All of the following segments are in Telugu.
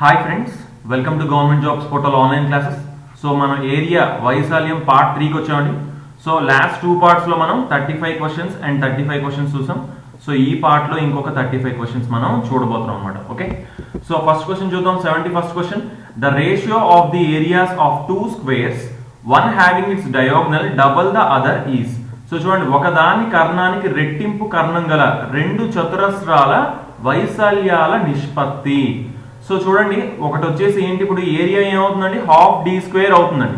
Hi friends, welcome to Government Jobs Portal online classes. So మనం ఏరియా వైశాల్యం పార్ట్ 3 కి వచ్చామండి. సో లాస్ట్ 2 పార్ట్స్ లో మనం 35 క్వశ్చన్స్ అండ్ 35 క్వశ్చన్స్ చూసాం. సో ఈ పార్ట్ లో ఇంకొక 35 క్వశ్చన్స్ మనం చూడబోతున్నాం అన్నమాట. ఓకే, సో ఫస్ట్ క్వశ్చన్ చూద్దాం. 71st question, the ratio of the areas of two squares one having it's diagonal double the other is. So చూడండి, ఒకదాని కర్ణానికి రెట్టింపు కర్ణం గల రెండు చతురస్రాల వైశాల్యాల నిష్పత్తి. సో చూడండి, ఒకటి వచ్చేసి ఏంటి, ఇప్పుడు ఏరియా ఏమవుతుందండి, హాఫ్ డి స్క్వేర్ అవుతుందండి,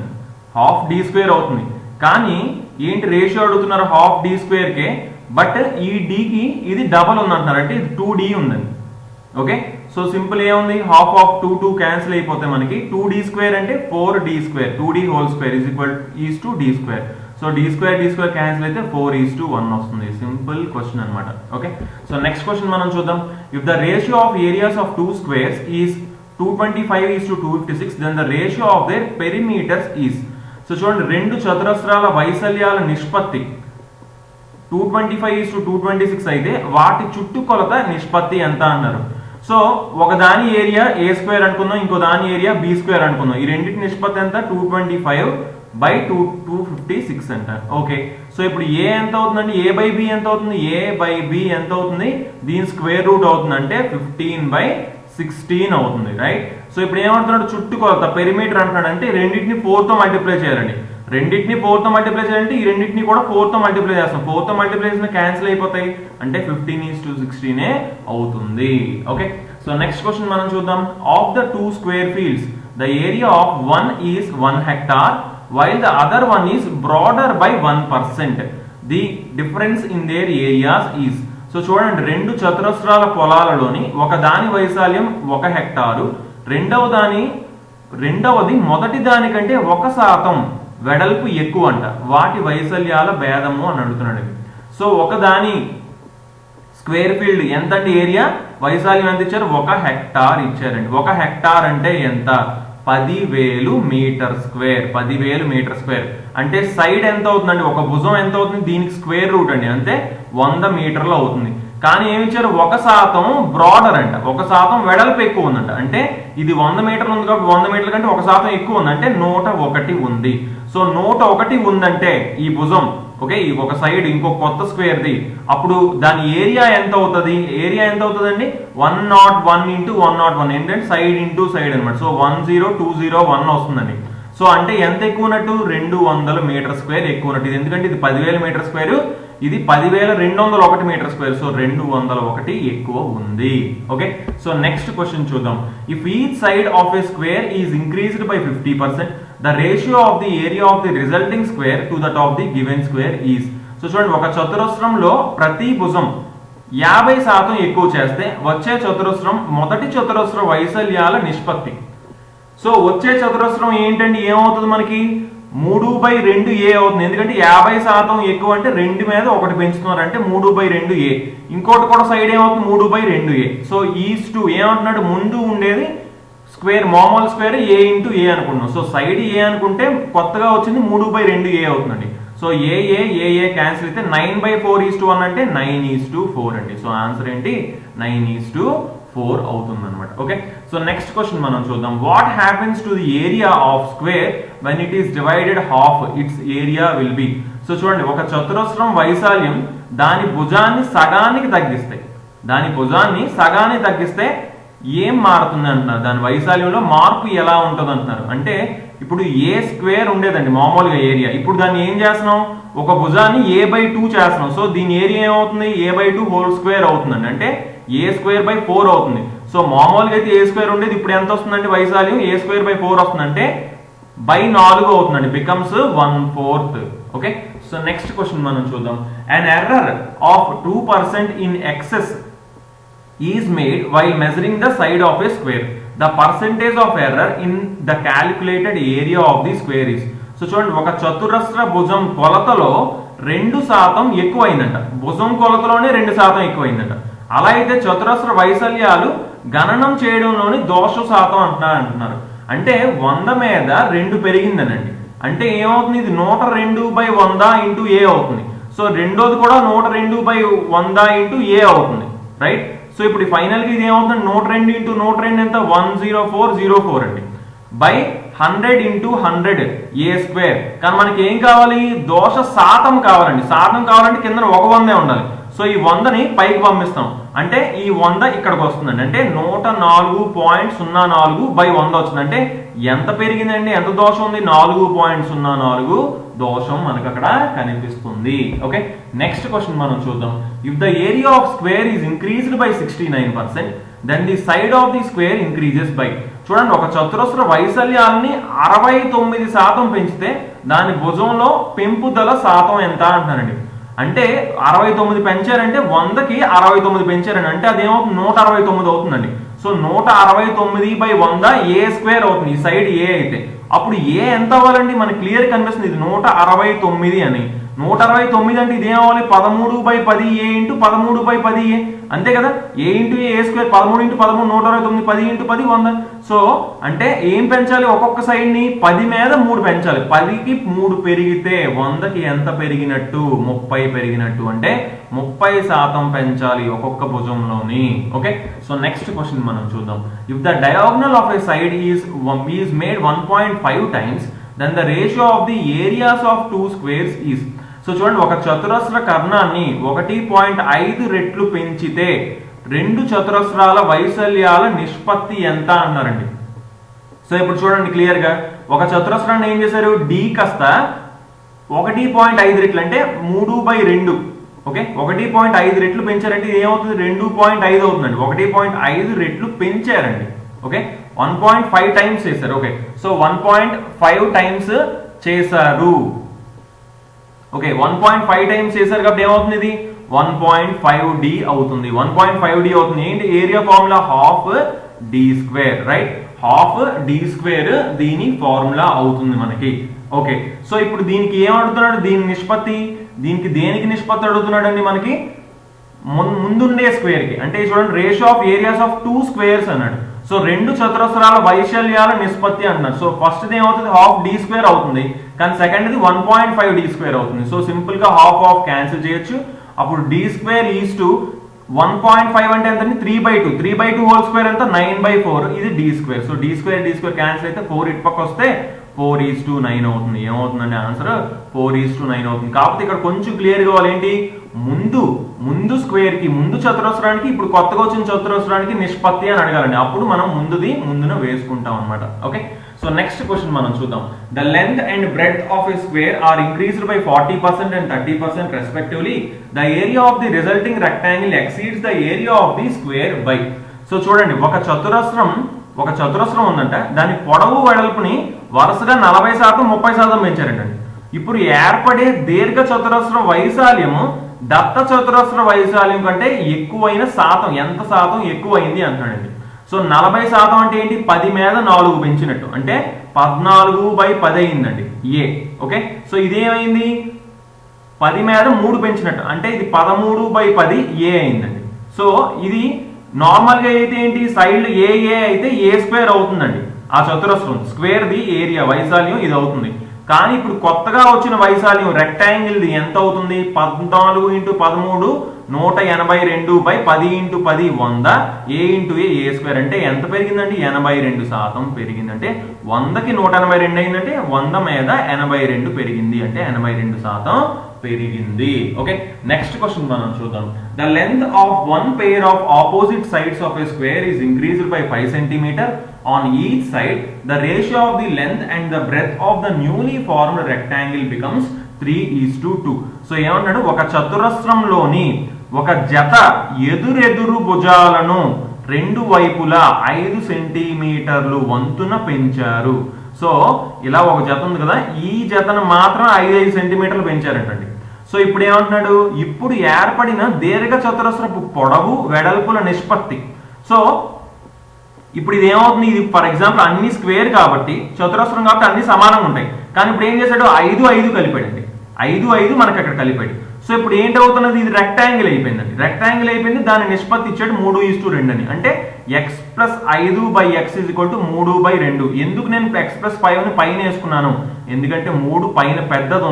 హాఫ్ డి స్క్వేర్ అవుతుంది. కానీ ఏంటి రేషియో అడుగుతున్నారు హాఫ్ డి స్క్వేర్ కే, బట్ ఈ డికి ఇది డబల్ ఉంది అంటున్నారు, అంటే ఇది 2d ఉందండి. ఓకే, సో సింపుల్ ఏముంది, హాఫ్ ఆఫ్ 2 క్యాన్సిల్ అయిపోతే మనకి 2d స్క్వేర్ అంటే 4d square, 2d whole square is to d square. So d square cancel అయితే 4:1 వస్తుంది. సింపుల్ క్వశ్చన్ అన్నమాట. ఓకే, సో నెక్స్ట్ క్వశ్చన్ మనం చూద్దాం. If the ratio of areas of two squares is 225:256 then the ratio of their perimeters is. So చూడండి, రెండు చతురస్రాల వైశాల్యాల నిష్పత్తి 225:226 అయితే వాటి చుట్టుకొలత నిష్పత్తి ఎంత అన్నారు. సో ఒక దాని ఏరియా ఏ స్క్వేర్ అనుకుందాం, ఇంకో దాని ఏరియా బి స్క్వేర్ అనుకుందాం. ఈ రెండింటి నిష్పత్తి ఎంత, 225/256 అంటారు. ఓకే, సో ఇప్పుడు ఏ ఎంత అవుతుందండి, ఏ బై బి ఎంత అవుతుంది, ఏ బై బి ఎంత అవుతుంది, దీని స్క్వేర్ రూట్ అవుతుంది అంటే 15/16 అవుతుంది. రైట్, సో ఇప్పుడు ఏమంటున్నాడు, చుట్టుకొలత పెరిమీటర్ అంటున్నాడు, అంటే రెండింటిని 4తో మల్టిప్లై చేయాలండి. రెండింటిని 4తో మల్టిప్లై చేయాలంటే ఈ రెండింటిని కూడా 4తో మల్టిప్లై చేస్తాం. 4తో మల్టిప్లై చేసిన క్యాన్సిల్ అయిపోతాయి, అంటే 15:16 అవుతుంది. ఓకే, సో నెక్స్ట్ క్వశ్చన్ మనం చూద్దాం. Of the two square fields the area of one is 1 hectare while the other one is broader by 1%. The difference in their areas is. So చూడండి, రెండు చతురస్రాల పొలాలలోని ఒక దాని వైశాల్యం 1 హెక్టారు, రెండవది మొదటి దానికంటే 1% వెడల్పు ఎక్కువ అంట. వాటి వైశాల్యాల భేదము అని అడుగుతున్నాడు. సో ఒక దాని స్క్వేర్ ఫీల్డ్ ఎంత అండి, ఏరియా వైశాల్యం ఎంత ఇచ్చారు, 1 హెక్టార్ ఇచ్చారండి. 1 హెక్టార్ అంటే ఎంత, 10,000 మీటర్ స్క్వేర్. 10,000 మీటర్ స్క్వేర్ అంటే సైడ్ ఎంత అవుతుందండి, ఒక భుజం ఎంత అవుతుంది, దీనికి స్క్వేర్ రూట్ అండి, అంటే 100 మీటర్లు అవుతుంది. కానీ ఏమి ఇచ్చారు, 1% బ్రాడర్ అంట, 1% వెడల్పు ఎక్కువ ఉందంట. అంటే ఇది 100 మీటర్లు ఉంది కాబట్టి 100 మీటర్ల కంటే 1% ఎక్కువ ఉంది, అంటే 101 ఉంది. సో 101 ఉందంటే ఈ భుజం, ఓకే, ఈ ఒక సైడ్ ఇంకో కొత్త స్క్వేర్ ది, అప్పుడు దాని ఏరియా ఎంత అవుతుంది, ఏరియా ఎంత అవుతుందండి, 101 ఏంటంటే సైడ్ ఇంటూ సైడ్ అనమాట. సో 10201 వస్తుందండి. సో అంటే ఎంత ఎక్కువ ఉన్నట్టు, 200 మీటర్ స్క్వేర్ ఎక్కువ ఉన్నట్టు. ఇది ఎందుకంటే ఇది 10,000 మీటర్ స్క్వేర్, ఇది 10,201 మీటర్ స్క్వేర్. సో 201 ఎక్కువ ఉంది. ఓకే, సో నెక్స్ట్ క్వశ్చన్ చూద్దాం. If each side of A square is increased by 50%, the ratio of the area of the resulting square to that of the given square is. So చూడండి, ఒక చతురస్రంలో ప్రతి భుజం 50% ఎక్కువ చేస్తే వచ్చే చతురస్రం మొదటి చతురస్ర వైశాల్యాల నిష్పత్తి. సో వచ్చే చతురస్రం ఏంటండి, ఏమవుతుంది మనకి, 3/2a అవుతుంది. ఎందుకంటే 50% ఎక్కువ అంటే 2 మీద 1 పెంచుతున్నారు, అంటే 3/2a. ఇంకోటి కూడా సైడ్ ఏమవుతుంది, 3/2a. సో ఈజ్ టు ఏమంటున్నాడు, ముందు ఉండేది స్క్వేర్, మామూలు స్క్వేర్ a ఇంటూ a అనుకుంటున్నాం. సో సైడ్ a అనుకుంటే కొత్తగా వచ్చింది 3/2a అవుతుందండి. సో ఏ క్యాన్సిల్ అయితే 9/4:1 అంటే 9:4 అండి. సో ఆన్సర్ ఏంటి, 9:4 అవుతుంది అనమాట. ఓకే, సో నెక్స్ట్ క్వశ్చన్ మనం చూద్దాం. What happens to the area of square when it is divided half its area will be. So చూడండి, ఒక చతురస్రం వైశాల్యం దాని భుజాన్ని సగానికి తగ్గిస్తే ఏం మారుతుంది అంటున్నారు, దాని వైశాల్యంలో మార్పు ఎలా ఉంటుంది అంటున్నారు. అంటే ఇప్పుడు ఏ స్క్వేర్ ఉండేదండి మామూలుగా ఏరియా, ఇప్పుడు దాన్ని ఏం చేస్తున్నాం, ఒక భుజాన్ని a/2 చేస్తున్నాం. సో దీని ఏరియా ఏమవుతుంది, a/2 హోల్ స్క్వేర్ అవుతుందండి, అంటే a²/4 అవుతుంది. సో మామూలుగా అయితే a² ఉండేది, ఇప్పుడు ఎంత వస్తుందండి వైశాల్యం, a²/4 వస్తుంది, అంటే 4 అవుతుందండి, becomes 1/4. Okay, so next question మనం చూద్దాం. An error of 2% in excess is made while measuring the side of a square. The percentage of error in the calculated area of the square is. So చూడండి, ఒక చతురస్ర భుజం కొలతలో 2% ఎక్కువైందంట, భుజం కొలతలోనే 2% ఎక్కువైందంట. అలా అయితే చతురస్ర వైశాల్యాలు గణనం చేయడంలోని దోష శాతం అంటున్నారు. అంటే 100 మీద 2 పెరిగిందనండి, అంటే ఏమవుతుంది, ఇది 102/100 ఇంటూ a అవుతుంది. సో రెండోది కూడా 102/100 ఇంటూ a అవుతుంది. రైట్, సో ఇప్పుడు ఫైనల్గా ఇది ఏమవుతుంది 102 ఇంటూ 102 ఎంత 10404 అండి బై 100 ఇంటూ 100 ఏ స్క్వేర్. కానీ మనకి ఏం కావాలి దోష శాతం కావాలండి. శాతం కావాలంటే కింద 100 ఉండాలి. సో ఈ 100ని పైకి పంపిస్తాం అంటే ఈ 100 ఇక్కడికి వస్తుందండి. అంటే 104.04 బై 100 వచ్చింది. అంటే ఎంత పెరిగిందండి ఎంత దోషం ఉంది 4.04 దోషం మనకు అక్కడ కనిపిస్తుంది. ఓకే నెక్స్ట్ క్వశ్చన్ మనం చూద్దాం. If the area of square is increased by 69% then the side of the square increases by. చూడండి ఒక చతురస్ర వైశాల్యాన్ని 69% పెంచితే దాని భుజంలో పెంపుదల శాతం ఎంత అంటున్నారండి. అంటే 69 పెంచారంటే 100కి 69 పెంచారండి. అంటే అదేమవుతుంది 169 అవుతుందండి. సో 169/100 ఏ స్క్వేర్ అవుతుంది ఈ సైడ్ ఏ అయితే. అప్పుడు ఏ ఎంత అవ్వాలండి మనకి క్లియర్ కనిపిస్తుంది ఇది 169 అని. 169 అంటే ఇదేం అవ్వాలి 13/10 ఏ ఇంటూ 13/10 ఏ అంతే కదా. ఏ ఇంటూ ఏ స్క్వేర్ 13 ఇంటూ 13 169 10 ఇంటూ 10 100. సో అంటే ఏం పెంచాలి ఒక్కొక్క సైడ్ ని 10 మీద 3 పెంచాలి. 10కి 3 పెరిగితే 100కి ఎంత పెరిగినట్టు 30 పెరిగినట్టు. అంటే 30% పెంచాలి ఒక్కొక్క భుజంలోని. ఓకే సో నెక్స్ట్ క్వశ్చన్ మనం చూద్దాం. If the diagonal of A side is made 1.5 times then the ratio of the areas of two squares is. So చూడండి ఒక చతురస్ర కర్ణాన్ని 1.5 రెట్లు పెంచితే రెండు చతురస్రాల వైశాల్యాల నిష్పత్తి ఎంత అన్నారండి. సో ఇప్పుడు చూడండి క్లియర్ గా ఒక చతురస్రాన్ని ఏం చేశారు డి కాస్త 1.5 రెట్లు అంటే 3/2. ఓకే 1.5 రెట్లు పెంచారంటే ఇది ఏమవుతుంది 2.5 అవుతుందండి. 1.5 రెట్లు పెంచారండి. ఓకే 1.5 టైమ్స్ చేశారు. ఓకే సో 1.5 టైమ్స్ చేశారు. ఓకే 1.5 టైమ్స్ చేశారు కాబట్టి ఏమవుతుంది ఇది 1.5d అవుతుంది. 1.5d అవుతుంది. ఏంటి area formula half D square right. Half D square దీని ఫార్ములా అవుతుంది మనకి. ఓకే సో ఇప్పుడు దీనికి ఏం అడుగుతున్నాడు దీని నిష్పత్తి దీనికి దేనికి నిష్పత్తి అడుగుతున్నాడు అండి మనకి ముందుండే స్క్వేర్ కి. అంటే చూడండి ratio of areas of 2 squares అన్నాడు. సో రెండు చతురస్రాల వైశాల్యాల నిష్పత్తి అంటున్నారు. సో ఫస్ట్ ఏమవుతుంది హాఫ్ డి స్క్వేర్ అవుతుంది. కానీ సెకండ్ ది 1.5 డి స్క్వేర్ అవుతుంది. సో సింపుల్ గా హాఫ్ క్యాన్సిల్ చేయొచ్చు. అప్పుడు డి స్క్వేర్ ఈజ్ టు 1.5 అంటే ఎంత 3/2 3/2 హోల్ స్క్వేర్ ఎంత 9/4 ఇది D square. So D square cancel అయితే 4 ఇటు పక్క వస్తే 4:9 అవుతుంది. ఏమవుతుందండి ఆన్సర్ 4:9 అవుతుంది. కాకపోతే ఇక్కడ కొంచెం క్లియర్ కావాలి ఏంటి ముందు స్క్వేర్ కి ముందు చతురస్రానికి ఇప్పుడు కొత్తగా వచ్చిన చతురస్రానికి నిష్పత్తి అని అడగాలండి. అప్పుడు మనం ముందున వేసుకుంటాం అనమాట. ఓకే సో నెక్స్ట్ క్వశ్చన్ మనం చూద్దాం. The length and breadth of a square are increased by 40% and 30% respectively. The area of the resulting rectangle exceeds the area of the square by. So చూడండి ఒక చతురస్రం ఉందంట. దాని పొడవు వెడల్పుని వరుసగా 40% 30% పెంచారండి. ఇప్పుడు ఏర్పడే దీర్ఘ చతురస్ర వైశాల్యము దత్త చతురస్ర వైశాల్యం కంటే ఎక్కువైన శాతం ఎంత శాతం ఎక్కువైంది అంటాడండి. సో 40% అంటే ఏంటి 10 మీద 4 పెంచినట్టు అంటే 14/10 అయిందండి ఏ. ఓకే సో ఇదేమైంది 10 మీద 3 పెంచినట్టు అంటే ఇది 13/10 ఏ అయిందండి. సో ఇది నార్మల్ గా అయితే ఏంటి సైడ్ ఏ అయితే ఏ స్క్వేర్ అవుతుందండి. ఆ చతురస్రం స్క్వేర్ ది ఏరియా వైశాల్యం ఇది అవుతుంది. కానీ ఇప్పుడు కొత్తగా వచ్చిన వైశాల్యం రెక్టాంగిల్ ది ఎంత అవుతుంది 14 × 13 182/10 × 10 100 ఏ ఇంటూ ఏ స్క్వేర్ అంటే ఎంత పెరిగిందండి 82% పెరిగింది. అంటే 100కి 182 అయిందంటే 100 మీద 82 పెరిగింది అంటే 82% పెరిగింది. ఓకే నెక్స్ట్ క్వశ్చన్ మనం చూద్దాం. The length of one pair of opposite sides of a square is increased by 5 cm on each side. The ratio of the length and the breadth of the newly formed rectangle becomes 3:2. So ఏమన్నాడు ఒక చతురస్రంలోని ఒక జత ఎదురెదురు భుజాలను రెండు వైపులా 5 సెంటీమీటర్లు వంతున పెంచారు. సో ఇలా ఒక జత ఉంది కదా ఈ జతను మాత్రం 5 సెంటీమీటర్లు పెంచారంటండి. సో ఇప్పుడు ఏమంటున్నాడు ఇప్పుడు ఏర్పడిన దీర్ఘ చతురస్రపు పొడవు వెడల్పుల నిష్పత్తి. సో ఇప్పుడు ఇది ఏమవుతుంది ఇది ఫర్ ఎగ్జాంపుల్ అన్ని స్క్వేర్ కాబట్టి చతురస్రం కాబట్టి అన్ని సమానంగా ఉంటాయి. కానీ ఇప్పుడు ఏం చేశాడు 5 కలిపాడండి 5 మనకి అక్కడ కలిపాడు. సో ఇప్పుడు ఏంటవుతున్నది ఇది రెక్టాంగిల్ అయిపోయిందండి. రెక్టాంగిల్ అయిపోయింది దాని నిష్పత్తి ఇచ్చాడు 3:2 అని. అంటే x + 5/x = 3/2. ఎందుకు నేను x + 5 పైన వేసుకున్నాను ఎందుకంటే 3 పైన పెద్దది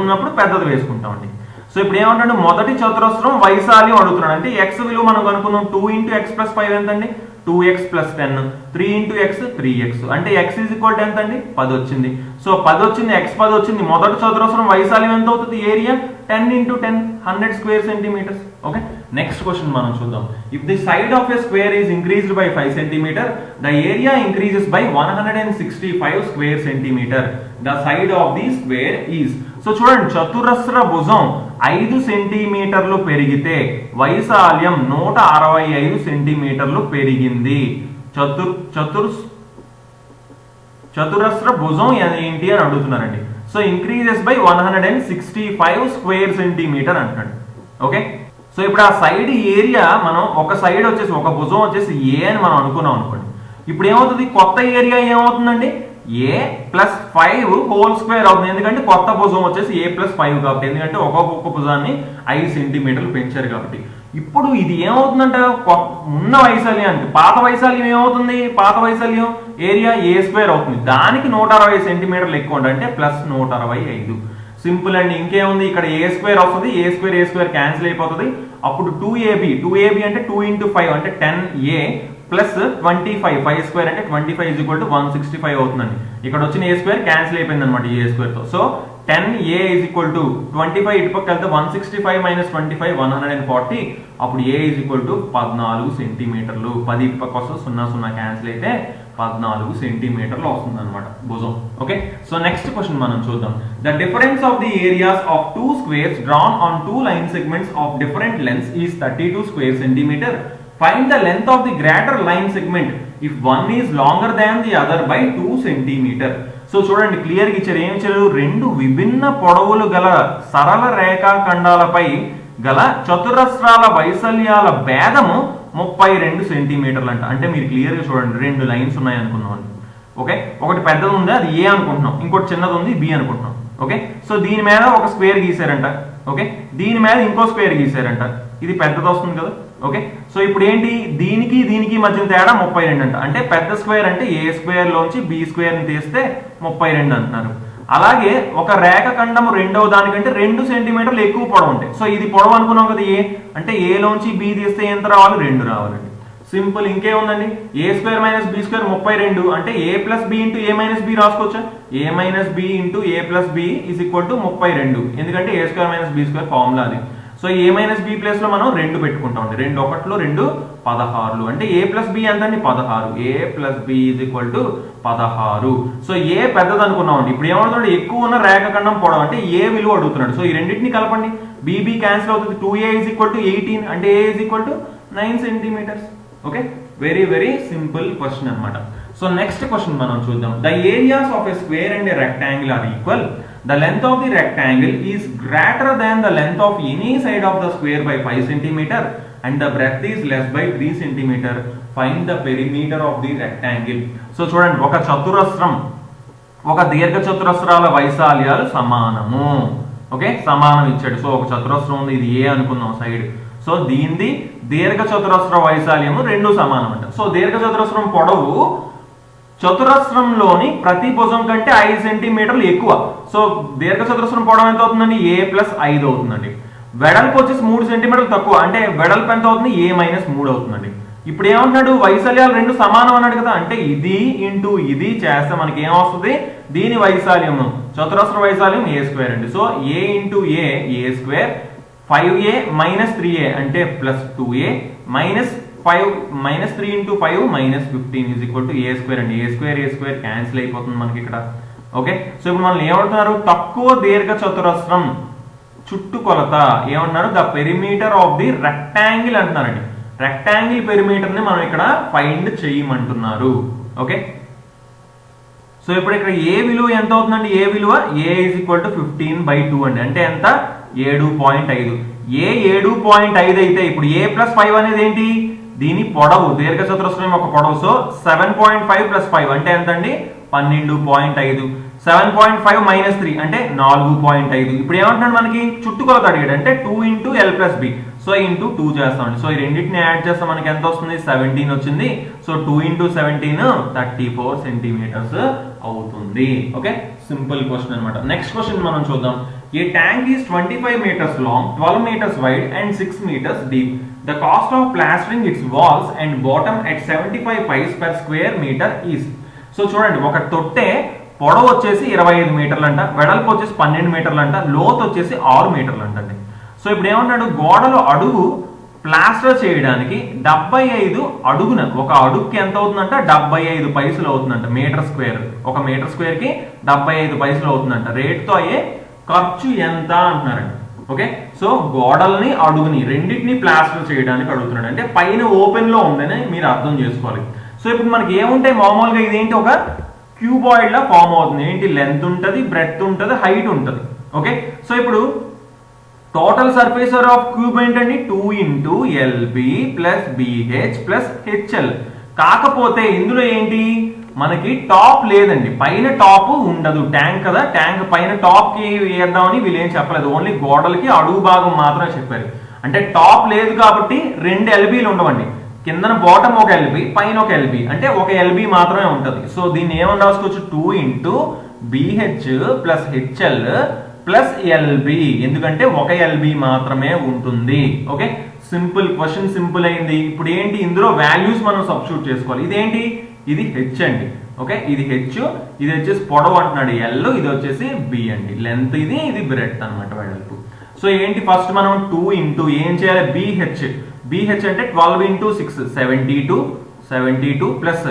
ఉన్నప్పుడు పెద్దది వేసుకుంటామండి. సో ఇప్పుడు ఏమంటాడు, మొదటి చతురస్రం వైశాల్యం అడుగుతున్నాడు. అంటే ఎక్స్ విలువ మనం కనుక్కుందాం. 2 × x + 5 ఎంతండి, 2x + 10. 3 × x 3x. అంటే x = ఎంత అండి, 10 వచ్చింది. సో 10 వచ్చింది, x 10 వచ్చింది. మొదటి చతురస్రం వైశాల్యం ఎంత అవుతుంది, area 10 × 10 100 square centimeters. Okay, next question మనం చూద్దాం. If the side of a square is increased by 5 centimeter, the area increases by 165 square centimeter. The side of the square is. So చూడండి, చతురస్ర భుజం 5 సెంటీమీటర్లు పెరిగితే వైశాల్యం 165 సెంటీమీటర్లు పెరిగింది. చతురస్ర భుజం ఏంటి అని అడుగుతున్నారండి. So increases by 165 square centimeter అంటాడు. ఓకే, సో ఇప్పుడు ఆ సైడ్ ఏరియా మనం ఒక సైడ్ వచ్చేసి ఒక భుజం వచ్చేసి ఏ అని మనం అనుకున్నాం అనుకోండి. ఇప్పుడు ఏమవుతుంది, కొత్త ఏరియా ఏమవుతుందండి, a + 5 హోల్ స్క్వేర్ అవుతుంది. ఎందుకంటే కొత్త భుజం వచ్చేసి a + 5 కాబట్టి, ఎందుకంటే ఒక్కొక్క భుజాన్ని 5 సెంటీమీటర్లు పెంచారు కాబట్టి. ఇప్పుడు ఇది ఏమవుతుందంట, ఉన్న వైశాల్యానికి పాత వైశాల్యం ఏమవుతుంది, పాత వైశాల్యం ఏరియా a² అవుతుంది. దానికి 160 సెంటీమీటర్లు ఎక్కువ ఉంటుంది, అంటే +165. సింపుల్ అండి. ఇంకేముంది, ఇక్కడ a² వస్తుంది, a² క్యాన్సిల్ అయిపోతుంది. అప్పుడు 2ab అంటే 2 × 5 అంటే 10a ప్లస్ 25 5² అంటే 25 = 165 అవుతుందండి. ఇక్కడ వచ్చిన a² క్యాన్సిల్ అయిపోయింది అనమాట a² తో. సో 10a = 25 ఇటు పక్క వెళ్తే 165 - 25 140. అప్పుడు a = 14 సెంటీమీటర్లు. 10 ఇటు పక్క వస్తుంది, 0 0 క్యాన్సిల్ అయితే 14 సెంటీమీటర్లు వస్తుంది అనమాట భుజం. ఓకే, సో నెక్స్ట్ క్వశ్చన్ మనం చూద్దాం. The difference of the areas of 2 squares drawn on 2 line segments of different lengths is 32 square centimeter. Find the length of the greater line segment if one is longer than the other by 2 centimeter. So చూడండి, క్లియర్ గా ఇచ్చారు. ఏమి ఇచ్చారు, 2 విభిన్న పొడవులు గల సరళ రేఖాఖండాలపై గల చతురస్రాల వైశాల్యాల భేదము 32 సెంటీమీటర్లు అంట. అంటే మీరు క్లియర్ గా చూడండి, 2 లైన్స్ ఉన్నాయి అనుకున్నాం. ఓకే, ఒకటి పెద్దది ఉంది, అది ఏ అనుకుంటున్నాం, ఇంకోటి చిన్నది ఉంది, బి అనుకుంటున్నాం. ఓకే, సో దీని మీద ఒక స్క్వేర్ గీసారంట. ఓకే, దీని మీద ఇంకో స్క్వేర్ గీసారంట. ఇది పెద్దది వస్తుంది కదా. ఓకే, సో ఇప్పుడు ఏంటి, దీనికి మధ్య తేడా 32 అంట. అంటే పెద్ద స్క్వేర్ అంటే a² లోంచి b² ని తీస్తే 32 అంటున్నారు. అలాగే ఒక రేఖఖండము రెండవ దానికంటే 2 సెంటీమీటర్లు ఎక్కువ పొడవు ఉంటాయి. సో ఇది పొడవు అనుకున్నాం కదా, a అంటే a లోంచి b తీస్తే ఎంత రావాలి, 2 రావాలండి. సింపుల్. ఇంకేముందండి, a² - b² 32 అంటే a + b × a - b రాసుకోవచ్చా, a - b × a + b = 32. ఎందుకంటే a² - b² ఫార్ములా అది. సో a - b ప్లేస్ లో మనం 2 పెట్టుకుంటాం. 2 1 2 16. అంటే a + b ఎంత అండి, 16. a + b = 16. సో a పెద్దది అనుకున్నామండి. ఇప్పుడు ఏమవుతుంది, ఎక్కువ ఉన్న రేఖఖండం పొడవు అంటే a విలువ అడుగుతున్నాడు. సో ఈ రెండింటిని కలపండి, bb క్యాన్సిల్ అవుతుంది. 2a = 18 అంటే a = 9 centimeters. Okay, very very simple question అన్నమాట. సో నెక్స్ట్ క్వశ్చన్ మనం చూద్దాం. The areas of a square and a rectangle are equal. The length of the rectangle is greater than the length of any side of the square by 5 cm and the breadth is less by 3 cm. Find the perimeter of the rectangle. So చూడండి, ఒక చతురస్రం ఒక దీర్ఘ చతురస్రాల వైశాల్యాలు సమానము. ఓకే, సమానం ఇచ్చాడు. సో ఒక చతురస్రం ఉంది, ఇది ఏ అనుకుందాం సైడ్. సో దీనిది దీర్ఘ చతురస్ర వైశాల్యము 2 సమానం అంట. సో దీర్ఘ చతురస్రం పొడవు చతురస్రంలోని ప్రతి భుజం కంటే 5 సెంటీమీటర్లు ఎక్కువ. సో దీర్ఘ చతురస్రం పొడవు ఎంత అవుతుందండి, a + 5 అవుతుందండి. వెడల్పు వచ్చేసి 3 సెంటీమీటర్లు తక్కువ, అంటే వెడల్పు ఎంత అవుతుంది, a - 3 అవుతుందండి. ఇప్పుడు ఏమంటున్నాడు, వైశాల్యాలు 2 సమానం అన్నాడు కదా. అంటే ఇది ఇంటూ ఇది చేస్తే మనకి ఏమొస్తుంది, దీని వైశాల్యము చతురస్ర వైశాల్యం a² అండి. So a × a² 5a - 3a అంటే +2a -3 × 5 -15 a² అండి. a² క్యాన్సిల్ అయిపోతుంది మనకి ఇక్కడ. ఓకే, సో ఇప్పుడు మనం ఏమంటున్నారు, తక్కువ దీర్ఘ చతురస్రం చుట్టుకొలత ఏమంటున్నారు, the perimeter of the rectangle అంటున్నారండి. రెక్టాంగిల్ పెరిమీటర్ ని మనం ఇక్కడ ఫైండ్ చేయమంటున్నారు. ఓకే, సో ఇప్పుడు ఇక్కడ ఏ విలువ ఎంత అవుతుందండి, ఏ విలువ a = 15/2 అండి. అంటే ఎంత, 7.5. a 7.5 అయితే ఇప్పుడు a + 5 అనేది ఏంటి, దీని పొడవు, దీర్ఘ చతురస్రం యొక్క పొడవు. సో 7.5 + 5 అంటే ఎంత అండి, 12.5. 7.5 - 3 అంటే 4.5. ఇప్పుడు ఏమంటున్నాడు, మనకి చుట్టుకొలత అడిగాడు. అంటే 2 × l + b. సో ఇంటూ 2 చేస్తామండి. సో ఈ రెండింటిని యాడ్ చేస్తే మనకి ఎంత వస్తుంది, 17 వచ్చింది. సో 2 × 17 34 సెంటీమీటర్స్ అవుతుంది. ఓకే, సింపుల్ క్వశ్చన్ అనమాట. నెక్స్ట్ క్వశ్చన్ మనం చూద్దాం. ఏ tank is 25 meters long, 12 meters wide and 6 meters deep. The cost of plastering its walls and bottom at 75 paise per square meter is. So చూడండి, ఒక తొట్టె పొడవు వచ్చేసి 25 మీటర్లు అంట, వెడల్పు వచ్చేసి 12 మీటర్లు అంట, లోతు వచ్చేసి 6 మీటర్లు అంటండి. సో ఇప్పుడు ఏమన్నాడు, గోడలో అడుగు ప్లాస్టర్ చేయడానికి 75 అడుగున, ఒక అడుగుకి ఎంత అవుతుందంట 75 పైసలు అవుతుందంట మీటర్ స్క్వేర్. ఒక మీటర్ స్క్వేర్ కి 75 పైసలు అవుతుందంట. రేట్తో అయ్యే ఖర్చు ఎంత అంటున్నారండి. ఓకే, సో గోడల్ని అడుగుని రెండింటిని ప్లాస్టర్ చేయడానికి అడుగుతున్నాడు. అంటే పైన ఓపెన్ లో ఉందని మీరు అర్థం చేసుకోవాలి. సో ఇప్పుడు మనకి ఏముంటాయి మామూలుగా, ఇదేంటి ఒక క్యూబాయిడ్ లా ఫామ్ అవుతుంది. ఏంటి, లెంత్ ఉంటుంది, బ్రెడ్త్ ఉంటుంది, హైట్ ఉంటుంది. ఓకే, సో ఇప్పుడు total surface area of cube ఏంటండి 2 into LB plus BH plus HL. కాకపోతే ఇందులో ఏంటి, మనకి టాప్ లేదండి, పైన టాప్ ఉండదు. ట్యాంక్ కదా, ట్యాంక్ పైన టాప్ కి వేద్దామని వీళ్ళు ఏం చెప్పలేదు, ఓన్లీ గోడలకి అడుగు భాగం మాత్రమే చెప్పారు. అంటే టాప్ లేదు కాబట్టి 2 LBలు ఉండవండి. కిందన బాటమ్ ఒక LB, పైన ఒక LB, అంటే ఒక LB మాత్రమే ఉంటది. సో దీన్ని ఏమని రాసుకోవచ్చు, 2 into BH plus HL plus LB, ఎందుకంటే ఒక LB మాత్రమే ఉంటుంది. ఓకే, సింపుల్ క్వశ్చన్, సింపుల్ అయింది. ఇప్పుడు ఏంటి, ఇందులో వాల్యూస్ మనం సబ్స్టిట్యూట్ చేసుకోవాలి. ఇదేంటి, ఇది H అండి. ఓకే, ఇది H, ఇది వచ్చేసి పొడవు అంటున్నాడు L, ఇది వచ్చేసి B అండి, లెంత్ ఇది, ఇది బ్రెడ్త్ అనమాట, వెడల్పు. సో ఏంటి, ఫస్ట్ మనం 2 into ఏం చేయాలి, BH అంటే 12 into 6 72 ప్లస్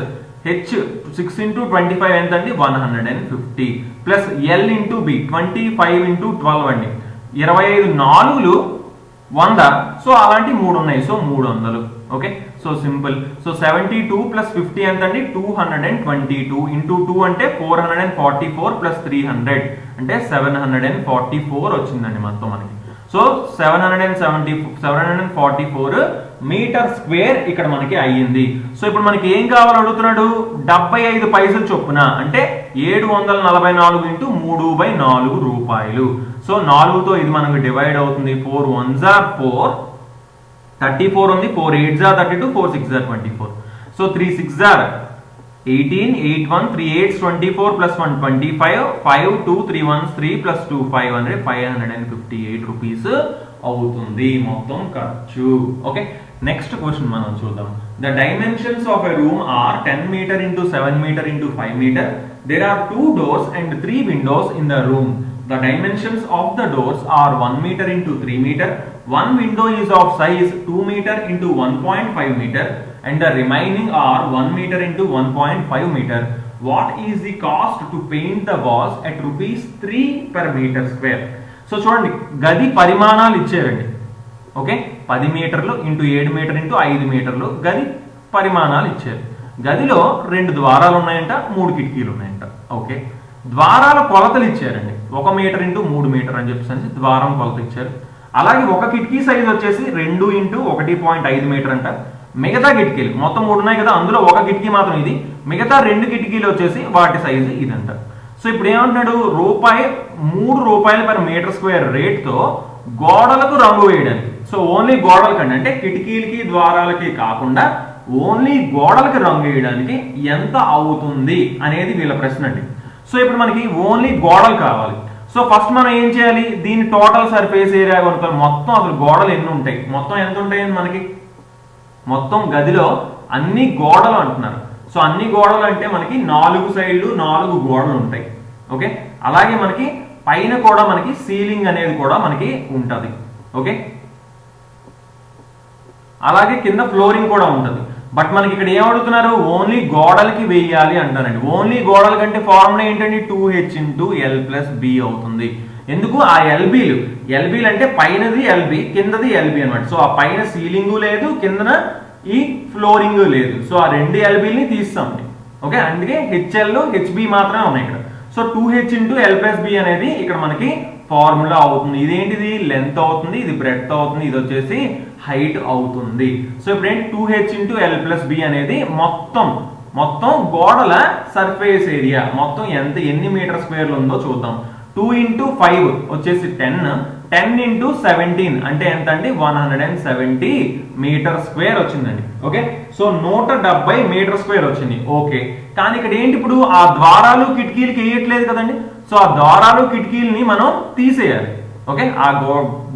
H 6 into 25 ఎంత అండి 150 plus L into B 25 into 12 అండి, 25 4లు 100. సో అలాంటి 3 ఉన్నాయి, so 300. Okay, so simple. So 72 plus 50 ఎంత అండి 222 ఇంటూ 2 అంటే 444 ప్లస్ 300 అంటే 744 వచ్చిందండి మొత్తం మనకి. సో 744 మీటర్ స్క్వేర్ ఇక్కడ మనకి అయ్యింది. సో ఇప్పుడు మనకి ఏం కావాలో అడుగుతున్నాడు, 75 పైసలు చొప్పున, అంటే 744 ఇంటూ 3/4 రూపాయలు. సో 4తో ఇది మనకు డివైడ్ అవుతుంది. 4 1s are 4, 34 ఉంది, 4 8s are 32, 4 6s are 24. So 3 6s are 18, 8 1 3 8s 24 plus 1 25, 5 2 3 1s 3 plus 2 500, 558 rupees అవుతుంది మొత్తం ఖర్చు. ఓకే, నెక్స్ట్ క్వశ్చన్ మనం చూద్దాం. The dimensions of a room are 10 meter into 7 meter into 5 meter. There are 2 doors and 3 windows in the room. The dimensions of the doors are 1 meter into 3 meter. One window is of size 2 meter into 1.5 meter and the remaining are 1 meter into 1.5 meter. What is the cost to paint the walls at rupees 3 per meter square? So చూడండి, గది పరిమాణాలు ఇచ్చారండి. ఓకే, 10 మీటర్లు ఇంటూ 7 మీటర్ ఇంటూ 5 మీటర్లు గది పరిమాణాలు ఇచ్చారు. గదిలో 2 ద్వారాలు ఉన్నాయంట, 3 కిటికీలు ఉన్నాయంట. ఓకే, ద్వారాల కొలతలు ఇచ్చారండి, 1 మీటర్ ఇంటూ 3 మీటర్ అని చెప్పేసి ద్వారం కొలత ఇచ్చారు. అలాగే ఒక కిటికీ సైజ్ వచ్చేసి 2 ఇంటూ 1.5 మీటర్ అంట. మిగతా కిటికీలు మొత్తం 3 ఉన్నాయి కదా, అందులో ఒక కిటికీ మాత్రం ఇది, మిగతా 2 కిటికీలు వచ్చేసి వాటి సైజు ఇదంట. సో ఇప్పుడు ఏమంటున్నాడు, ₹3 పర్ మీటర్ స్క్వేర్ రేట్తో గోడలకు రంగు వేయడానికి. సో ఓన్లీ గోడలకండి, అంటే కిటికీలకి ద్వారాలకి కాకుండా ఓన్లీ గోడలకి రంగు వేయడానికి ఎంత అవుతుంది అనేది వీళ్ళ ప్రశ్న అండి. సో ఇప్పుడు మనకి ఓన్లీ గోడలు కావాలి. సో ఫస్ట్ మనం ఏం చేయాలి, దీని టోటల్ సర్ఫేస్ ఏరియా కొనుక్కోవాలి. మొత్తం అసలు గోడలు ఎన్ని ఉంటాయి, మొత్తం ఎంత ఉంటాయి మనకి, మొత్తం గదిలో అన్ని గోడలు అంటున్నారు. సో అన్ని గోడలు అంటే మనకి 4 సైడ్లు 4 గోడలు ఉంటాయి. ఓకే, అలాగే మనకి పైన కూడా మనకి సీలింగ్ అనేది కూడా మనకి ఉంటది. ఓకే, అలాగే కింద ఫ్లోరింగ్ కూడా ఉంటది. బట్ మనకి ఇక్కడ ఏం అడుగుతున్నారు, ఓన్లీ గోడలకి వేయాలి అంటారండి. ఓన్లీ గోడల కంటే ఫార్ములా ఏంటండి, 2H into L plus B అవుతుంది. ఎందుకు, ఆ ఎల్బీలు అంటే పైనది LB కిందది LB అనమాట. సో ఆ పైన సీలింగ్ లేదు, కిందన ఈ ఫ్లోరింగ్ లేదు. సో ఆ 2 LBని తీస్తాం. ఓకే, అందుకే HL HB మాత్రమే ఉన్నాయి ఇక్కడ. So 2H into L plus B అనేది ఇక్కడ మనకి ఫార్ములా అవుతుంది. ఇదేంటిది, లెంత్ అవుతుంది, ఇది బ్రెడ్త్ అవుతుంది, ఇది వచ్చేసి హైట్ అవుతుంది. సో ఇప్పుడు ఏంటి, 2H into L plus B అనేది మొత్తం గోడల సర్ఫేస్ ఏరియా మొత్తం ఎన్ని మీటర్ స్క్వేర్లు ఉందో చూద్దాం. 2 into 5 వచ్చేసి 10 into 17 అంటే ఎంత అండి, 170 మీటర్ స్క్వేర్ వచ్చిందండి. ఓకే, సో 170 మీటర్ స్క్వేర్ వచ్చింది. ఓకే, కానీ ఇక్కడ ఏంటి, ఇప్పుడు ఆ ద్వారాలు కిటికీలకి వేయట్లేదు కదండి. సో ఆ ద్వారాలు కిటికీలని మనం తీసేయాలి. ఓకే, ఆ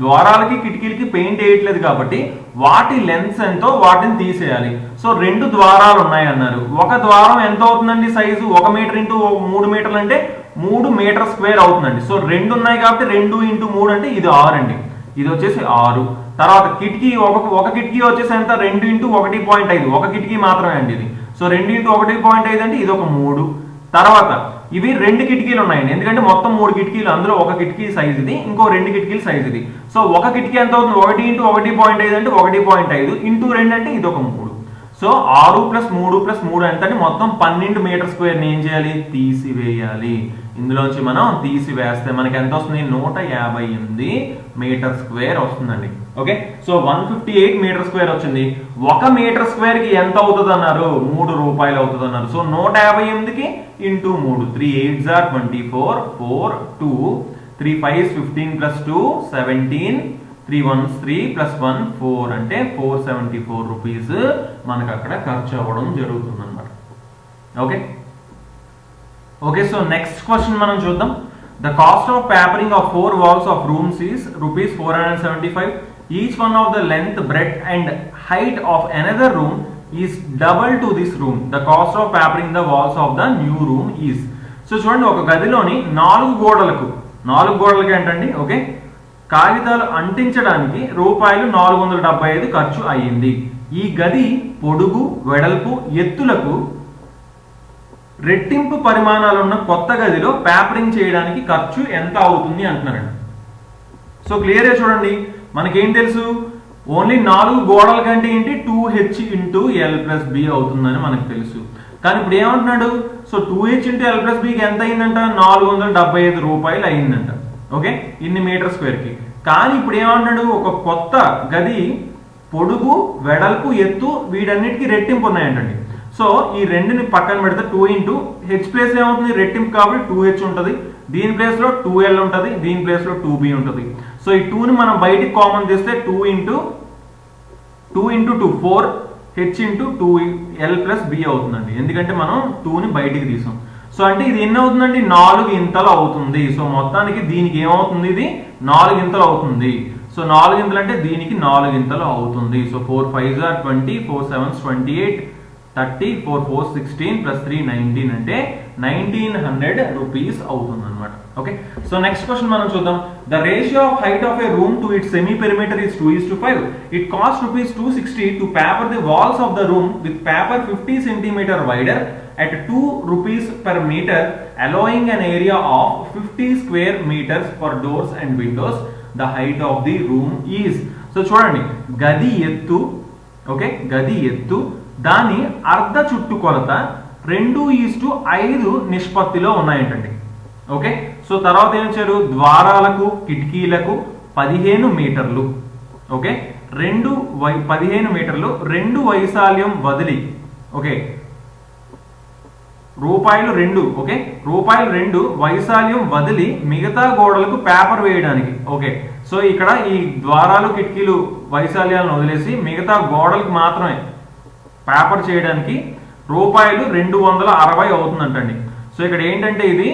ద్వారాలకి కిటికీలకి పెయింట్ వేయట్లేదు కాబట్టి వాటి లెన్స్ ఎంతో వాటిని తీసేయాలి. సో 2 ద్వారాలు ఉన్నాయి అన్నారు. ఒక ద్వారం ఎంత అవుతుందండి సైజు? 1 మీటర్ ఇంటూ 3 మీటర్లు అంటే 3 మీటర్ స్క్వేర్ అవుతుందండి. సో 2 ఉన్నాయి కాబట్టి 2 ఇంటూ 3 అంటే ఇది 6 అండి. ఇది వచ్చేసి 6. తర్వాత కిటికీ ఒక కిటికీ వచ్చేసి ఎంత? 2 ఇంటూ 1.5, ఒక కిటికీ మాత్రమే అండి ఇది. సో 2 ఇంటూ 1.5 అంటే ఇది ఒక 3. తర్వాత ఇవి 2 కిటికీలు ఉన్నాయండి, ఎందుకంటే మొత్తం 3 కిటికీలు, అందులో ఒక కిటికీ సైజ్ ఇది, ఇంకో 2 కిటికీల సైజ్ ఇది. సో ఒక కిటికీ ఎంత అవుతుంది? 1 ఇంటూ 1.5 అంటే 1.5 ఇంటూ 2 అంటే ఇది ఒక 3. సో 6 + 3 + 3 ఎంత అంటే మొత్తం 12 మీటర్ స్క్వేర్ని ఏం చేయాలి? తీసివేయాలి. ఇందులోంచి మనం తీసివేస్తే మనకి ఎంత వస్తుంది? 158 మీటర్ స్క్వేర్ వస్తుందండి. ఓకే, సో 158 మీటర్ స్క్వేర్ వచ్చింది. 1 మీటర్ స్క్వేర్ కి ఎంత అవుతుంది అన్నారు? 3 రూపాయలు అవుతుంది అన్నారు. So 158కి into 3, 3 8s are 24, 4 2 3 5s 15 + 2 17, 3 1s 3 + 1 4 అంటే 474 రూపీస్ మనకు అక్కడ ఖర్చు అవ్వడం జరుగుతుంది అనమాట. Okay okay, so next question మనం చూద్దాం. The cost of papering of 4 walls of rooms is rupees 475. Each one of the length, breadth and height of another room is double to this room. The cost of papering the walls of the new room is. So చూడండి, ఒక గదిలోని 4 గోడలకి ఏంటండి, ఓకే, కాగితాలు అంటించడానికి రూపాయలు 475 ఖర్చు అయ్యింది. ఈ గది పొడుగు, వెడల్పు, ఎత్తులకు రెట్టింపు పరిమాణాలు ఉన్న కొత్త గదిలో పేపరింగ్ చేయడానికి ఖర్చు ఎంత అవుతుంది అంటున్నారండి. సో క్లియర్గా చూడండి, మనకేం తెలుసు? ఓన్లీ 4 గోడల కంటే ఏంటి 2h ఇంటూ l + b అవుతుందని మనకు తెలుసు. కానీ ఇప్పుడు ఏమంటున్నాడు? సో 2h ఇంటూ l + bకి ఎంత అయిందంట? 475 రూపాయలు అయిందంట. ఓకే, ఇన్ని మీటర్ స్క్వేర్కి. కానీ ఇప్పుడు ఏమంటున్నాడు? ఒక కొత్త గది పొడుగు, వెడల్పు, ఎత్తు వీటన్నిటికీ రెట్టింపు ఉన్నాయంటండి. సో ఈ రెండుని పక్కన పెడితే 2 ఇంటూ h ప్లేస్ ఏమవుతుంది? రెట్టింపు కాబట్టి 2h ఉంటుంది, దీని ప్లేస్ లో 2l ఉంటుంది, దీని ప్లేస్ లో 2b ఉంటుంది. సో ఈ 2ని మనం బయటికి కామన్ చేస్తే 2 into 2 4h into 2l + b అవుతుందండి, ఎందుకంటే మనం 2ని బయటికి తీసాం. సో అంటే ఇది ఎన్ని అవుతుందండి? 4 ఇంతలు అవుతుంది. సో మొత్తానికి దీనికి ఏమవుతుంది? ఇది 4 ఇంతలు అవుతుంది. సో 4 ఇంతలు అంటే దీనికి 4 ఇంతలు అవుతుంది. సో 4 5s are 20, 4 7s 28, 30, 4 4 16 + 3 19 అంటే 1900 రూపీస్ అవుతుంది అనమాట. ఓకే, సో నెక్స్ట్ క్వశ్చన్ మనం చూద్దాం. The ratio of height of a room to its semi perimeter is 2:5. It cost rupees 260 to paper the walls of the room with paper 50 centimeter wider at 2 rupees per meter, allowing an area of 50 square meters for doors and windows. The height of the room is. So చూడండి, గది ఎత్తు, ఓకే, గది ఎత్తు దాని అర్ధ చుట్టుకొలత 2:5 నిష్పత్తిలో ఉన్నాయంటండి. ఓకే, సో తర్వాత ఏం చేశారు? ద్వారాలకు, కిటికీలకు 15 మీటర్లు, ఓకే, 15 మీటర్లు 2 వైశాల్యం వదిలి, ఓకే, రూపాయలు 2, ఓకే, రూపాయలు 2 వైశాల్యం వదిలి మిగతా గోడలకు పేపర్ వేయడానికి. ఓకే, సో ఇక్కడ ఈ ద్వారాలు, కిటికీలు వైశాల్యాలను వదిలేసి మిగతా గోడలకు మాత్రమే పేపర్ చేయడానికి రూపాయలు 260 అవుతుందంటండి. సో ఇక్కడ ఏంటంటే ఇది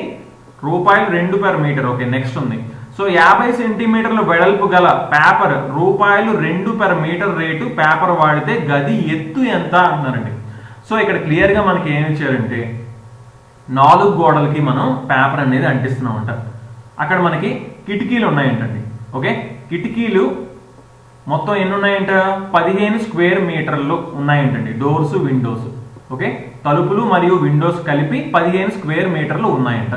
రూపాయలు 2 per మీటర్. ఓకే, నెక్స్ట్ ఉంది. సో 50 సెంటీమీటర్ల వెడల్పు గల పేపర్ రూపాయలు 2 per మీటర్ రేటు పేపర్ వాడితే గది ఎత్తు ఎంత అంటున్నారండి. సో ఇక్కడ క్లియర్ గా మనకి ఏమి ఇచ్చారంటే 4 గోడలకి మనం పేపర్ అనేది అంటిస్తున్నామంట. అక్కడ మనకి కిటికీలు ఉన్నాయంటండి. ఓకే, కిటికీలు మొత్తం ఎన్ని ఉన్నాయంట? 15 స్క్వేర్ మీటర్లు ఉన్నాయంటండి, డోర్స్ విండోస్. ఓకే, తలుపులు మరియు విండోస్ కలిపి 15 స్క్వేర్ మీటర్లు ఉన్నాయంట.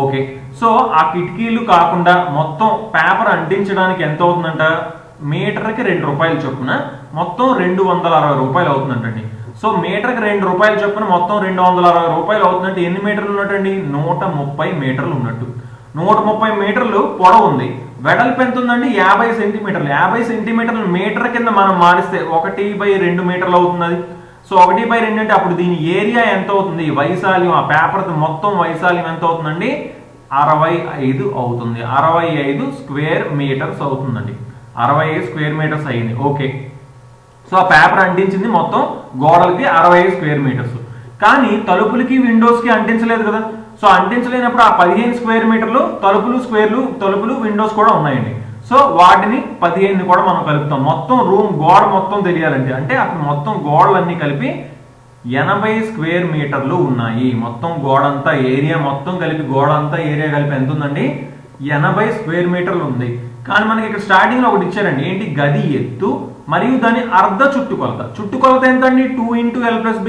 ఓకే, సో ఆ కిటికీలు కాకుండా మొత్తం పేపర్ అంటించడానికి ఎంత అవుతుందంట? మీటర్కి 2 రూపాయలు చొప్పున మొత్తం 260 రూపాయలు అవుతుందంటండి. సో మీటర్కి 2 రూపాయలు చొప్పున మొత్తం 260 రూపాయలు అవుతుందంటే ఎన్ని మీటర్లు ఉన్నట్టండి? 130 మీటర్లు ఉన్నట్టు. 130 మీటర్లు పొడవు ఉంది, వెడల్పు ఎంత ఉందండి? 50 సెంటీమీటర్లు. 50 సెంటీమీటర్లు మీటర్ కింద మనం మారిస్తే 1/2 మీటర్లు అవుతుంది. సో 1/2 అంటే అప్పుడు దీని ఏరియా ఎంత అవుతుంది? వైశాల్యం, ఆ పేపర్ మొత్తం వైశాల్యం ఎంత అవుతుందండి? 65 అవుతుంది. 65 స్క్వేర్ మీటర్స్ అవుతుందండి. 65 స్క్వేర్ మీటర్స్ అయింది. ఓకే, సో ఆ పేపర్ అంటించింది మొత్తం గోడలకి 65 స్క్వేర్ మీటర్స్. కానీ తలుపులకి, విండోస్కి అంటించలేదు కదా. సో అంటించలేనప్పుడు ఆ 15 స్క్వేర్ మీటర్లు తలుపులు విండోస్ కూడా ఉన్నాయండి. సో వాటిని 15 కూడా మనం కలుపుతాం. మొత్తం రూమ్ గోడ మొత్తం తెలియాలండి. అంటే అక్కడ మొత్తం గోడలన్నీ కలిపి 80 స్క్వేర్ మీటర్లు ఉన్నాయి. మొత్తం గోడంతా ఏరియా మొత్తం కలిపి గోడంతా ఏరియా కలిపి ఎంత ఉందండి? 80 స్క్వేర్ మీటర్లు ఉంది. కానీ మనకి ఇక్కడ స్టార్టింగ్ లో ఒకటి ఇచ్చారండి. ఏంటి? గది ఎత్తు మరియు దాని అర్ధ చుట్టుకొలత ఎంత అండి? 2 × L+B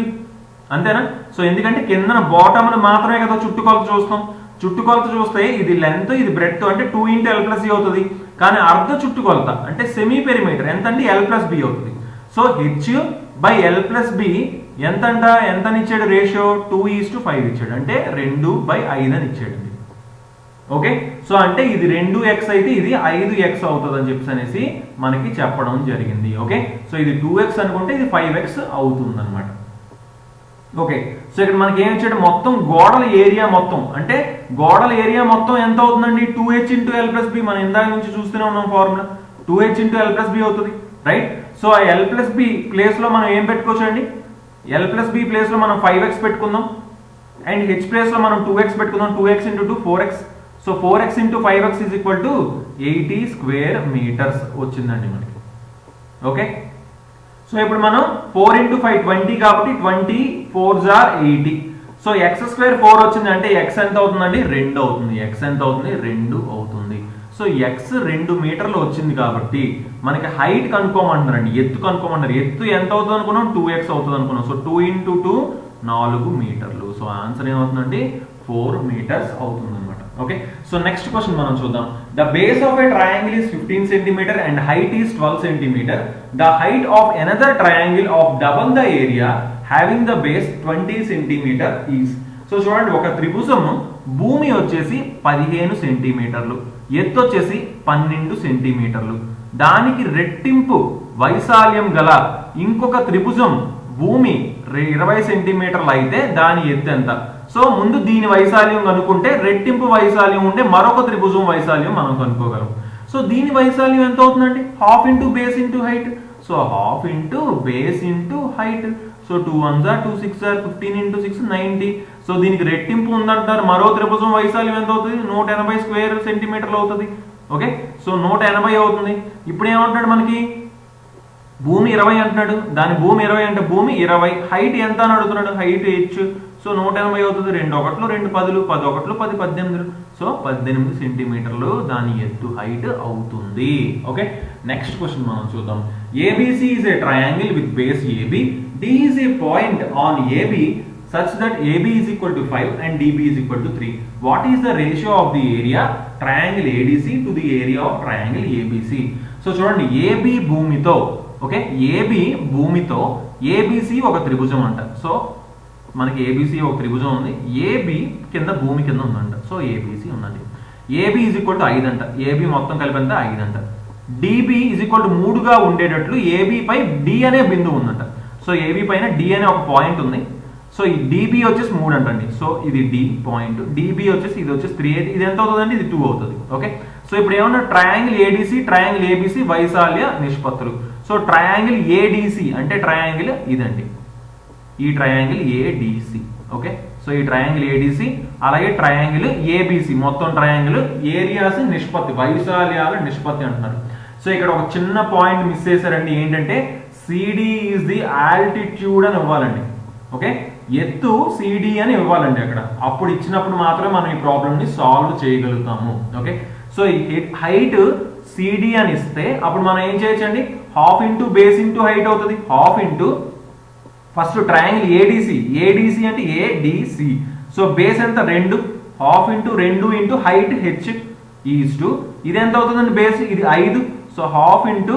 అంతేనా? సో ఎందుకంటే కింద బాటమ్ మాత్రమే కదా చుట్టుకొలత చూస్తాం. చుట్టుకొలత చూస్తే ఇది లెంత్ ఇది బ్రెడ్త్ అంటే 2 × L+C అవుతుంది. కానీ అర్ధ చుట్టుకొలత అంటే సెమీ పెరిమీటర్ ఎంత అండి? L+B అవుతుంది. సో H/L+B ఎంతని ఇచ్చాడు? రేషియో 2:5 ఇచ్చాడు. అంటే 2/5 అని ఇచ్చాడు. ఓకే, సో అంటే ఇది 2x అయితే ఇది 5x అవుతుంది అని చెప్పేసి మనకి చెప్పడం జరిగింది. ఓకే, సో ఇది 2x అనుకుంటే ఇది 5x అవుతుంది అనమాట. ఓకే, సో ఇక్కడ మనకి ఏం ఇచ్చాడు? మొత్తం గోడల ఏరియా మొత్తం అంటే గోడల ఏరియా మొత్తం ఎంత అవుతుందండి? 2H × L+B. మనం ఇందాక నుంచి చూస్తూనే ఉన్నాం ఫార్ములా. 2H × L+B అవుతుంది, రైట్? సో ఆ L+B ప్లేస్ లో మనం ఏం పెట్టుకోవచ్చు అండి? L+B ప్లేస్ లో మనం 5x పెట్టుకుందాం. అండ్ H ప్లేస్ లో మనం 2x పెట్టుకుందాం. 2x × 2 4x. So 4x × 5x = 80 square metres వచ్చిందండి మనకి. ఓకే, సో ఇప్పుడు మనం 4 × 5 20 కాబట్టి 20 4s are 80. సో x² 4 వచ్చింది అంటే x ఎంత అవుతుందండి? 2 అవుతుంది. x ఎంత అవుతుంది? 2 అవుతుంది. సో x 2 మీటర్లు వచ్చింది కాబట్టి మనకి హైట్ కనుక్కోమంటున్నారండి. ఎత్తు కనుక్కోమంటారు. ఎత్తు ఎంత అవుతుంది అనుకున్నాం? 2x అవుతుంది అనుకున్నాం. సో 2 × 2 4 మీటర్లు. సో ఆన్సర్ ఏమవుతుందండి? 4 మీటర్స్ అవుతుంది అనమాట. ఓకే, సో నెక్స్ట్ క్వశ్చన్ మనం చూద్దాం. The base of a triangle is 15 cm and height is 12 cm. The height of another triangle of double the area having the base 20 cm is. So చూడండి, ఒక త్రిభుజం భూమి వచ్చేసి 15 సెంటీమీటర్లు, ఎత్తు వచ్చేసి 12 సెంటీమీటర్లు, దానికి రెట్టింపు వైశాల్యం గల ఇంకొక త్రిభుజం భూమి 20 సెంటీమీటర్లు అయితే దాని ఎత్తు ఎంత? సో ముందు దీని వైశాల్యం కనుక్కుంటే రెట్టింపు వైశాల్యం ఉండే మరొక త్రిభుజం వైశాల్యం మనం కనుక్కోగలం. సో దీని వైశాల్యం ఎంత అవుతుందండి? ½ × base × height. So ½ × base × height. So 2 1s are 2 6 are 15 × 6 90. So దీనికి రెట్టింపు ఉందంటారు. మరో త్రిభుజం వైశాల్యం ఎంత అవుతుంది? 180 స్క్వేర్ సెంటీమీటర్లు అవుతుంది. ఓకే, సో 180 అవుతుంది. ఇప్పుడు ఏమంటున్నాడు? మనకి భూమి 20 అంటున్నాడు. దాని భూమి 20 అంటే భూమి 20. హైట్ ఎంత అని అడుగుతున్నాడు? Height H. సో 180 అవుతుంది. 2 1 2 10 10 1 10 18. సో 18 సెంటీమీటర్లు దాని ఎత్తు హైట్ అవుతుంది. ఓకే, నెక్స్ట్ క్వశ్చన్ మనం చూద్దాం. ABC is a triangle with base AB. D is a point on AB such that AB is equal to 5 and DB is equal to 3. What is the ratio of the area triangle ADC to the area of triangle ABC? So చూడండి, AB భూమితో, ఓకే, AB భూమితో ABC ఒక త్రిభుజం అంట. సో మనకి ABC ఒక త్రిభుజం ఉంది. AB కింద భూమి కింద ఉందంట. సో ABC ఉన్నది. AB = 5 అంట. AB మొత్తం కలిపి ఎంత? 5 అంట. DB = 3గా ఉండేటట్లు AB పై D అనే బిందువు ఉందంట. సో AB పైన D అనే ఒక పాయింట్ ఉంది. సో ఈ DB వచ్చేసి 3 అంటండి. సో ఇది D పాయింట్. DB వచ్చేసి ఇది వచ్చేసి 3 అయితే ఇది ఎంత అవుతుందండి? ఇది 2 అవుతుంది. ఓకే, సో ఇప్పుడు ఏమన్నా ట్రయాంగిల్ ADC ట్రయాంగిల్ ABC వైశాల్య నిష్పత్తులు. సో ట్రయాంగిల్ ADC అంటే ట్రయాంగిల్ ఇదండి, ఈ ట్రయాంగిల్ ADC. ఓకే, సో ఈ ట్రయాంగిల్ ADC అలాగే ట్రయాంగిల్ ABC మొత్తం ట్రయాంగిల్ ఏరియాస్ నిష్పత్తి వైశాల్యాల నిష్పత్తి అంటున్నారు. సో ఇక్కడ ఒక చిన్న పాయింట్ మిస్ చేశారండి. ఏంటంటే CD ఈజ్ ది ఆల్టిట్యూడ్ అని ఇవ్వాలండి. ఓకే, ఎత్తు CD అని ఇవ్వాలండి అక్కడ. అప్పుడు ఇచ్చినప్పుడు మాత్రమే మనం ఈ ప్రాబ్లమ్ ని సాల్వ్ చేయగలుగుతాము. ఓకే, సో ఈ హైట్ CD అని ఇస్తే అప్పుడు మనం ఏం చేయొచ్చండి? ½ × బేస్ × హైట్ అవుతుంది. ½ ఫస్ట్ ట్రయాంగిల్ ADC అంటే ADC. సో బేస్ ఎంత? 2. ½ × 2 × హైట్ H ఈజ్ టు ఇది ఎంత అవుతుందండి? బేస్ ఇది 5. సో ½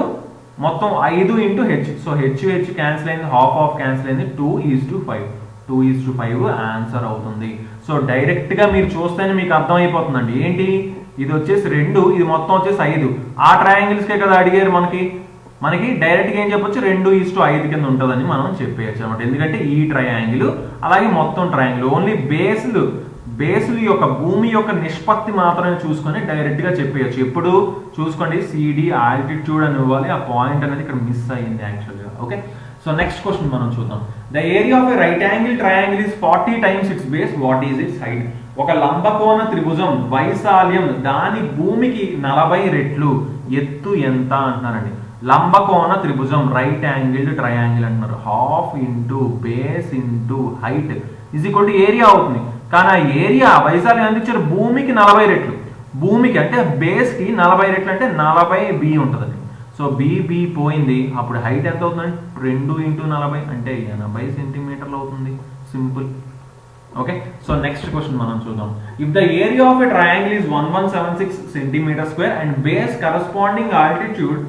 మొత్తం 5 × H. సో H క్యాన్సిల్ అయింది, ½ క్యాన్సిల్ అయింది. 2:5. 2:5 ఆన్సర్ అవుతుంది. సో డైరెక్ట్ గా మీరు చూస్తేనే మీకు అర్థమైపోతుందండి. ఏంటి? ఇది వచ్చేసి 2, ఇది మొత్తం వచ్చేసి 5. ఆ ట్రయాంగిల్స్కే కదా అడిగారు. మనకి డైరెక్ట్ గా ఏం చెప్పొచ్చు? 2:5 కింద ఉంటుందని మనం చెప్పేయచ్చు అనమాట. ఎందుకంటే ఈ ట్రయాంగిల్ అలాగే మొత్తం ట్రయాంగిల్ ఓన్లీ బేస్లు యొక్క భూమి యొక్క నిష్పత్తి మాత్రమే చూసుకొని డైరెక్ట్ గా చెప్పేయచ్చు. ఎప్పుడు చూసుకోండి, CD ఆల్టిట్యూడ్ అని ఇవ్వాలి. ఆ పాయింట్ అనేది ఇక్కడ మిస్ అయ్యింది యాక్చువల్గా. ఓకే, సో నెక్స్ట్ క్వశ్చన్ మనం చూద్దాం. The area of a right angle triangle is 40 times its base. What is it's height? ఒక లంబకోణ త్రిభుజం వైశాల్యం దాని భూమికి 40 రెట్లు ఎత్తు ఎంత అంటున్నారండి. లంబకోణ త్రిభుజం రైట్ యాంగిల్డ్ ట్రయాంగిల్ అంటున్నారు. Half into base into height is equal to area అవుతుంది. కానీ ఆ ఏరియా వైశాల్యం ఎంత ఇచ్చారు? భూమికి 40 రెట్లు. భూమికి అంటే బేస్ కి 40 రెట్లు అంటే 40 బి ఉంటుందండి. సో బి పోయింది. అప్పుడు హైట్ ఎంత అవుతుందండి? 2 ఇంటూ 40 అంటే 80 సెంటీమీటర్లు అవుతుంది. Simple. Okay, so next question మనం చూద్దాం. If the area of a triangle is 1176 centimeter square and base corresponding altitude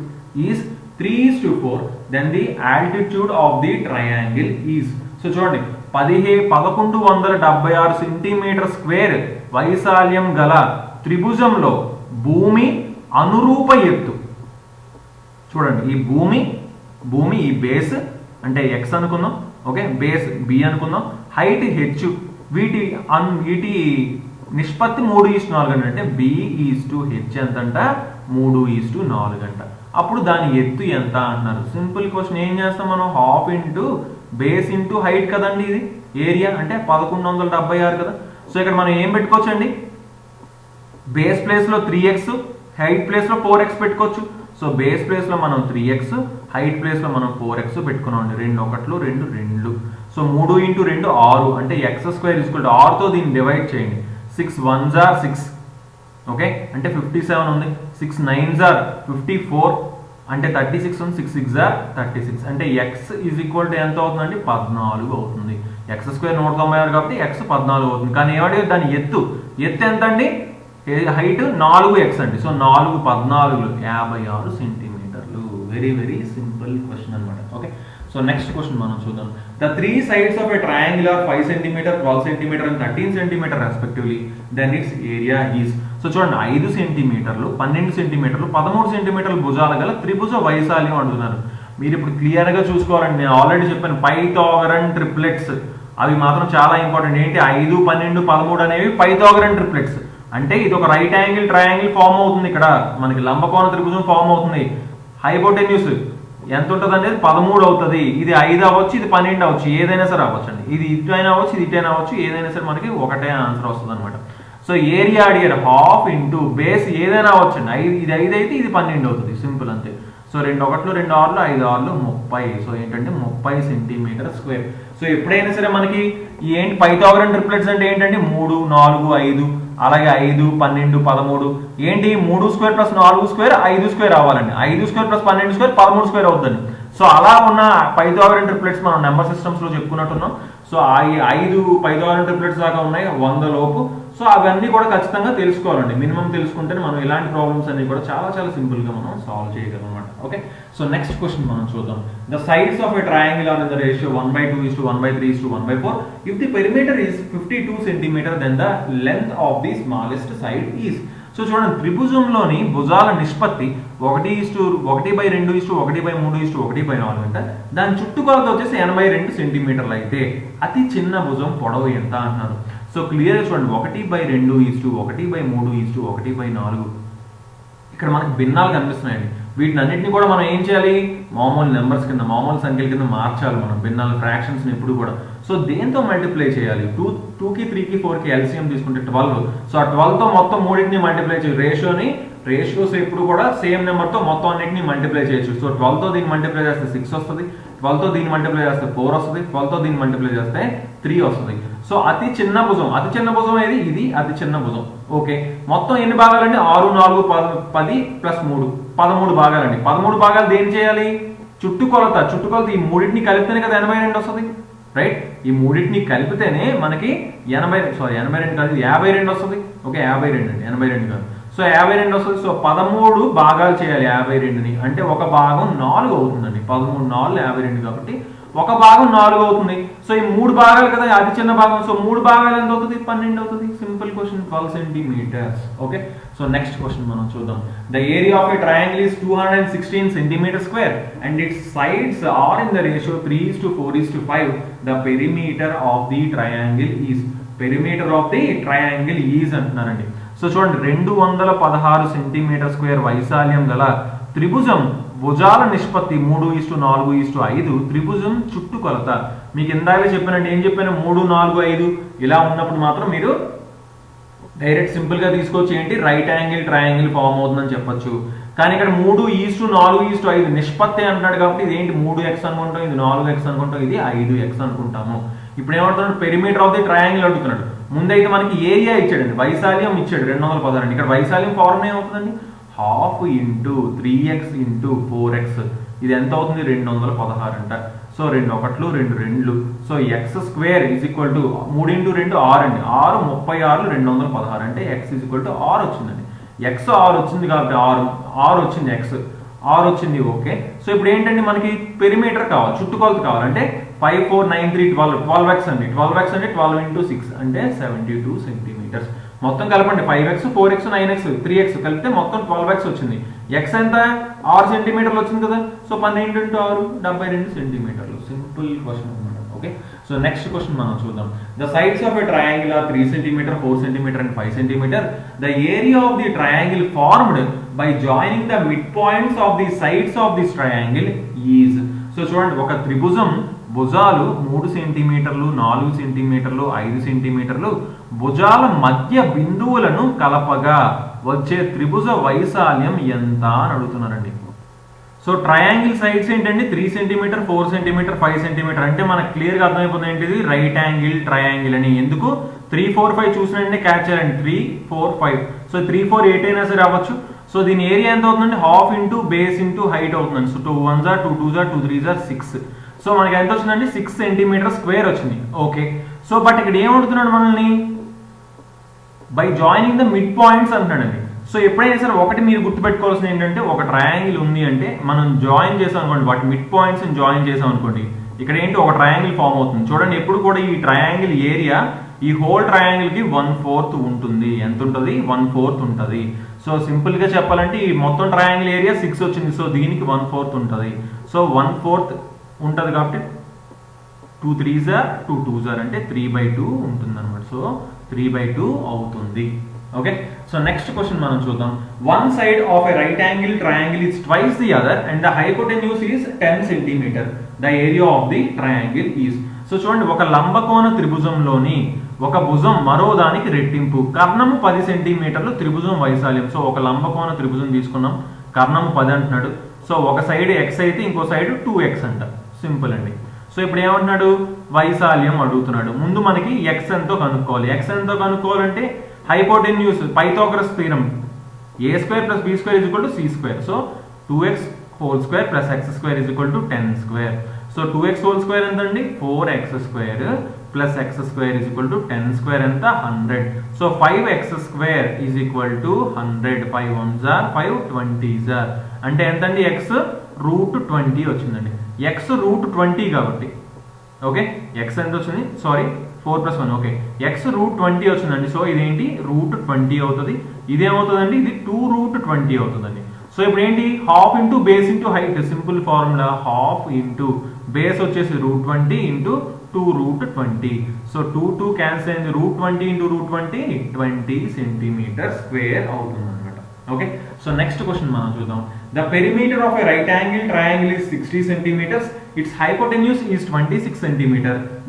is 3:4 then the altitude of the triangle is. So చూడండి, 1176 సెంటీమీటర్ స్క్వేర్ వైశాల్యం గల త్రిభుజంలో భూమి అనురూప ఎత్తు చూడండి. ఈ భూమి ఈ బేస్ అంటే ఎక్స్ అనుకుందాం. ఓకే, బేస్ బి అనుకుందాం, హైట్ హెచ్. వీటి నిష్పత్తి 3:4 అంటే B:H ఎంతంట? 3:4 అంట. అప్పుడు దాని ఎత్తు ఎంత అంటున్నారు. Simple question. ఏం చేస్తాం మనం? Half into base into height కదండి. ఇది ఏరియా అంటే 1176 కదా. సో ఇక్కడ మనం ఏం పెట్టుకోవచ్చండి? బేస్ ప్లేస్ లో 3x, హైట్ ప్లేస్ లో 4x పెట్టుకోవచ్చు. సో బేస్ ప్లేస్ లో మనం 3x, హైట్ ప్లేస్ లో మనం 4x పెట్టుకున్నాం. 2 1 2 2. సో 3 ఇంటూ 2 6 అంటే x² 6 తో దీన్ని డివైడ్ చేయండి. 6 1s are 6. ఓకే, అంటే 57 ఉంది. 6 9s are 54 అంటే 36 ఉంది. 6 6s are 36 అంటే x ఈజ్ ఈక్వల్ టు ఎంత అవుతుందండి? 14 అవుతుంది. x² 196 కాబట్టి x 14 అవుతుంది. కానీ ఏమంటే దాని ఎత్తు ఎంత అండి? హైట్ 4x అండి. సో 4 14 56 సెంటీమీటర్లు. వెరీ సింపుల్ క్వశ్చన్ అనమాట. ఓకే, సో నెక్స్ట్ క్వశ్చన్ మనం చూద్దాం. The 3 sides of a triangle are 5 cm, 12 cm and 13 cm respectively. Then its area is. So చూడండి, 5 సెంటీమీటర్లు, 12 సెంటీమీటర్లు, 13 సెంటీమీటర్లు భుజాల గల త్రిభుజ వైశాల్యం అంటున్నారు. మీరు ఇప్పుడు క్లియర్ గా చూసుకోవాలండి. నేను ఆల్రెడీ చెప్పాను పైథాగరన్ ట్రిప్లెట్స్ అవి మాత్రం చాలా ఇంపార్టెంట్. ఏంటి? 5 12 13 అనేవి పైథాగరన్ ట్రిప్లెట్స్. అంటే ఇది ఒక రైట్ యాంగిల్ ట్రయాంగిల్ ఫామ్ అవుతుంది. ఇక్కడ మనకి లంబకోణ త్రిభుజం ఫామ్ అవుతుంది. హైపోటెన్యూస్ ఎంత ఉంటుంది అనేది 13 అవుతుంది. ఇది 5 అవ్వచ్చు, ఇది 12 అవ్వచ్చు, ఏదైనా సరే అవ్వచ్చు అండి. ఇది ఇటైనా అవ్వచ్చు, ఇది ఇటైనా అవ్వచ్చు, ఏదైనా సరే మనకి ఒకటే ఆన్సర్ వస్తుంది అనమాట. సో ఏరియా అడిగారు. హాఫ్ ఇంటూ బేస్ ఏదైనా అవ్వచ్చు అండి. ఇది 5 అయితే ఇది 12 అవుతుంది. సింపుల్ అంతే. సో 2 1 2 6 5 6 30. సో ఏంటంటే 30 సెంటీమీటర్ స్క్వేర్. సో ఎప్పుడైనా సరే మనకి ఏంటి పైథాగరన్ ట్రిప్లెట్స్ అంటే ఏంటంటే 3 4 5 అలాగే 5 12 13 ఏంటి 3² + 4² 5² అవ్వాలండి. 5² + 12² 13² అవుతుందండి. సో అలా ఉన్న పైథాగరన్ ట్రిప్లెట్స్ మనం నెంబర్ సిస్టమ్స్ లో చెప్పుకున్నట్టున్నాం. సో 5 పైథాగరన్ ట్రిప్లెట్స్ దాకా ఉన్నాయి 100 లోపు. సో అవన్నీ కూడా ఖచ్చితంగా తెలుసుకోవాలండి. మినిమం తెలుసుకుంటేనే మనం ఇలాంటి ప్రాబ్లమ్స్ అన్ని కూడా చాలా సింపుల్ గా మనం సాల్వ్ చేయగలం అనమాట. ఓకే, సో నెక్స్ట్ క్వశ్చన్ మనం చూద్దాం. The sides of a triangle are in the ratio 1/2:1/3:1/4 if the perimeter is 52 centimeter then the length of the smallest side is. So చూడండి, త్రిభుజంలోని భుజాల నిష్పత్తి 1:2:1/3:1/4 అంటే దాని చుట్టుకొలత వచ్చేసి 82 సెంటీమీటర్లు అయితే అతి చిన్న భుజం పొడవు ఎంత అంటున్నారు. సో క్లియర్ చూడండి, 1/2:1/3:1/4 ఇక్కడ మనకి భిన్నాలు కనిపిస్తున్నాయండి. వీటిని అన్నింటినీ కూడా మనం ఏం చేయాలి? మామూలు నెంబర్స్ కింద, మామూలు సంఖ్యల కింద మార్చాలి మనం భిన్నాలు, ఫ్రాక్షన్స్ ఎప్పుడు కూడా. సో దేంతో మల్టిప్లై చేయాలి? 2కి 3కి 4కి ఎల్సిఎం తీసుకుంటే 12. సో ఆ 12తో మొత్తం మూడింటిని మల్టిప్లై చేయాలి. రేషియోస్ ఎప్పుడు కూడా సేమ్ నెంబర్తో మొత్తం అన్నింటినీ మల్టిప్లై చేయొచ్చు. సో 12తో దీన్ని మల్టిప్లై చేస్తే 6 వస్తుంది, 12తో దీన్ని మల్టిప్లై చేస్తే 4 వస్తుంది, 12తో దీన్ని మల్టిప్లై చేస్తే 3 వస్తుంది. సో అతి చిన్న భుజం ఏది? ఇది అతి చిన్న భుజం. ఓకే, మొత్తం ఎన్ని భాగాలండి? 6 4 10 + 3 13 భాగాలండి. 13 భాగాలు దేని చేయాలి? చుట్టుకొలత ఈ మూడింటిని కలిపితేనే కదా 82 వస్తుంది. రైట్, ఈ మూడింటిని కలిపితేనే మనకి 82 కాదు 52 వస్తుంది. ఓకే, 52 అండి, 82 కాదు. సో 52 వస్తుంది. సో 13 భాగాలు చేయాలి 52ని. అంటే ఒక భాగం 4 అవుతుందండి. 13 4 52 కాబట్టి ఒక భాగం 4 అవుతుంది. సో ఈ 3 భాగాలు కదా అతి చిన్న భాగం. సో 3 భాగాలు ఎంత అవుతుంది? 12 అవుతుంది. Simple question, 12 centimeters. Okay, so next question మనం చూద్దాం. The area of a triangle is 216 centimeter square and its sides are in the ratio 3:4:5. The perimeter of the triangle is. Perimeter of the triangle is అంటున్నారండి. సో చూడండి, 216 సెంటీమీటర్ స్క్వేర్ వైశాల్యం గల త్రిభుజం భుజాల నిష్పత్తి 3:4:5. త్రిభుజం చుట్టుకొలత మీకు ఇందాక చెప్పానండి. ఏం చెప్పాను? 3 4 5 ఇలా ఉన్నప్పుడు మాత్రం మీరు డైరెక్ట్ సింపుల్ గా తీసుకొచ్చి ఏంటి రైట్ యాంగిల్ ట్రయాంగిల్ ఫామ్ అవుతుందని చెప్పొచ్చు. కానీ ఇక్కడ 3:4:5 నిష్పత్తి అంటున్నాడు కాబట్టి ఇది ఏంటి 3x అనుకుంటాం, ఇది 4x అనుకుంటాం, ఇది 5x అనుకుంటాము. ఇప్పుడు ఏమంటున్నాడు పెరిమీటర్ ఆఫ్ ది ట్రయాంగిల్ అడుగుతున్నాడు. ముందైతే మనకి ఏరియా ఇచ్చాడండి, వైశాల్యం ఇచ్చాడు 216. ఇక్కడ వైశాల్యం ఫార్ములా ఏమవుతుందండి 12 × 3x × 4x. ఇది ఎంత అవుతుంది 216 అంట. సో 2 1 2 2. సో x² = 3 × 2 6 అండి. 6 36 216 అంటే x = 6 వచ్చిందండి. x 6 వచ్చింది కాబట్టి 6 వచ్చింది, x 6 వచ్చింది. ఓకే, సో ఇప్పుడు ఏంటంటే మనకి పెరిమీటర్ కావాలి, చుట్టుకొలత కావాలంటే 5 4 9 3 12x అండి. 12x అంటే 12 × 6 అంటే 72 సెంటీమీటర్స్. మొత్తం కలపండి 5x 4x 9x 3x కలిపితే మొత్తం 12x వచ్చింది. x ఎంత 6 సెంటీమీటర్లు వచ్చింది కదా. సో 12 × 6 72 సెంటీమీటర్లు. సింపుల్ క్వశ్చన్ అన్నమాట. ఓకే, సో నెక్స్ట్ క్వశ్చన్ మనం చూద్దాం. The sides of a triangle are 3 cm 4 cm and 5 cm. The area of the triangle formed by joining the mid points of the sides of this triangle is. So చూడండి, ఒక త్రిభుజం భుజాలు 3 సెంటీమీటర్లు 4 సెంటీమీటర్లు 5 సెంటీమీటర్లు భుజాల మధ్య బిందువులను కలపగా వచ్చే త్రిభుజ వైశాల్యం ఎంత అని అడుగుతున్నారండి. సో ట్రయాంగిల్ సైడ్స్ ఏంటండి 3 cm 4 cm 5 cm అంటే మనకు క్లియర్ గా అర్థమైపోతుంది ఏంటిది రైట్ యాంగిల్ ట్రయాంగిల్ అని. ఎందుకు 3 4 5 చూసినంటే క్యాచ్ చేయాలండి 3 4 5. సో 3 4 8 అయినా సరే అవ్వచ్చు. సో దీని ఏరియా ఎంత అవుతుందండి 1/2 × బేస్ × హైట్ అవుతుందండి. So 2 1s 2 2s 2 3s 6. So మనకి ఎంత వచ్చిందండి 6 cm² వచ్చింది. ఓకే, సో బట్ ఇక్కడ ఏమడుగుతున్నాడు మనల్ని by joining the mid points అంటున్నాడండి. సో ఎప్పుడైనా సరే ఒకటి మీరు గుర్తుపెట్టుకోవాల్సింది ఏంటంటే ఒక ట్రయాంగిల్ ఉంది అంటే మనం జాయిన్ చేసాం అనుకోండి, వాటి మిడ్ పాయింట్స్ జాయిన్ చేసాం అనుకోండి, ఇక్కడ ఏంటి ఒక ట్రయాంగిల్ ఫామ్ అవుతుంది. చూడండి, ఎప్పుడు కూడా ఈ ట్రయాంగిల్ ఏరియా ఈ హోల్ ట్రయాంగిల్ కి 1/4 ఉంటుంది. ఎంత ఉంటుంది 1/4 ఉంటుంది. సో సింపుల్ గా చెప్పాలంటే ఈ మొత్తం ట్రయాంగిల్ ఏరియా 6 వచ్చింది. సో దీనికి 1/4 ఉంటుంది. సో 1/4 ఉంటుంది కాబట్టి 2 3s 2 2s అంటే 3/2 ఉంటుంది అనమాట. సో 3/2 అవుతుంది. ఓకే, సో నెక్స్ట్ క్వశ్చన్ మనం చూద్దాం. One side of a right angle triangle is twice the other and the hypotenuse is 10 cm. The area of the triangle is. So చూడండి, ఒక లంబకోణ త్రిభుజంలోని ఒక భుజం మరో దానికి రెట్టింపు. కర్ణము 10 సెంటీమీటర్లు త్రిభుజం వైశాల్యం. సో ఒక లంబకోణ త్రిభుజం తీసుకున్నాం, కర్ణము 10 అంటున్నాడు. సో ఒక సైడ్ x అయితే ఇంకో సైడ్ 2x అంట. సింపుల్ అండి. సో ఇప్పుడు ఏమంటున్నాడు వైశాల్యం అడుగుతున్నాడు. ముందు మనకి x ఎంతో కనుక్కోవాలి. x ఎంతో కనుక్కోవాలంటే hypotenuse Pythagoras theorem a² + b² = c². So 2x² + x² = 10². So 2x² ఎంత అండి 4x² + x² = 10² ఎంత 100. So 5x² = 100. 5 1s 5 20s అంటే ఎంతండి x √20 వచ్చిందండి. x √20 కాబట్టి ఓకే, x ఎంత వచ్చింది సారీ 4 + 1. ఓకే, x √20 వచ్చిందండి. సో ఇదేంటి √20 అవుతుంది. ఇదేమవుతుందండి ఇది 2√20 అవుతుందండి. సో ఇప్పుడు ఏంటి 1/2 × base × height. Simple formula 1/2 base వచ్చేసి √20 × 2√20. సో 2 2 క్యాన్సిల్ అయింది. √20 × √20 20 cm² అవుతుంది అనమాట. ఓకే, సో నెక్స్ట్ క్వశ్చన్ మనం చూద్దాం. The perimeter of a right angle triangle is 60 cm. Its hypotenuse is 26 cm.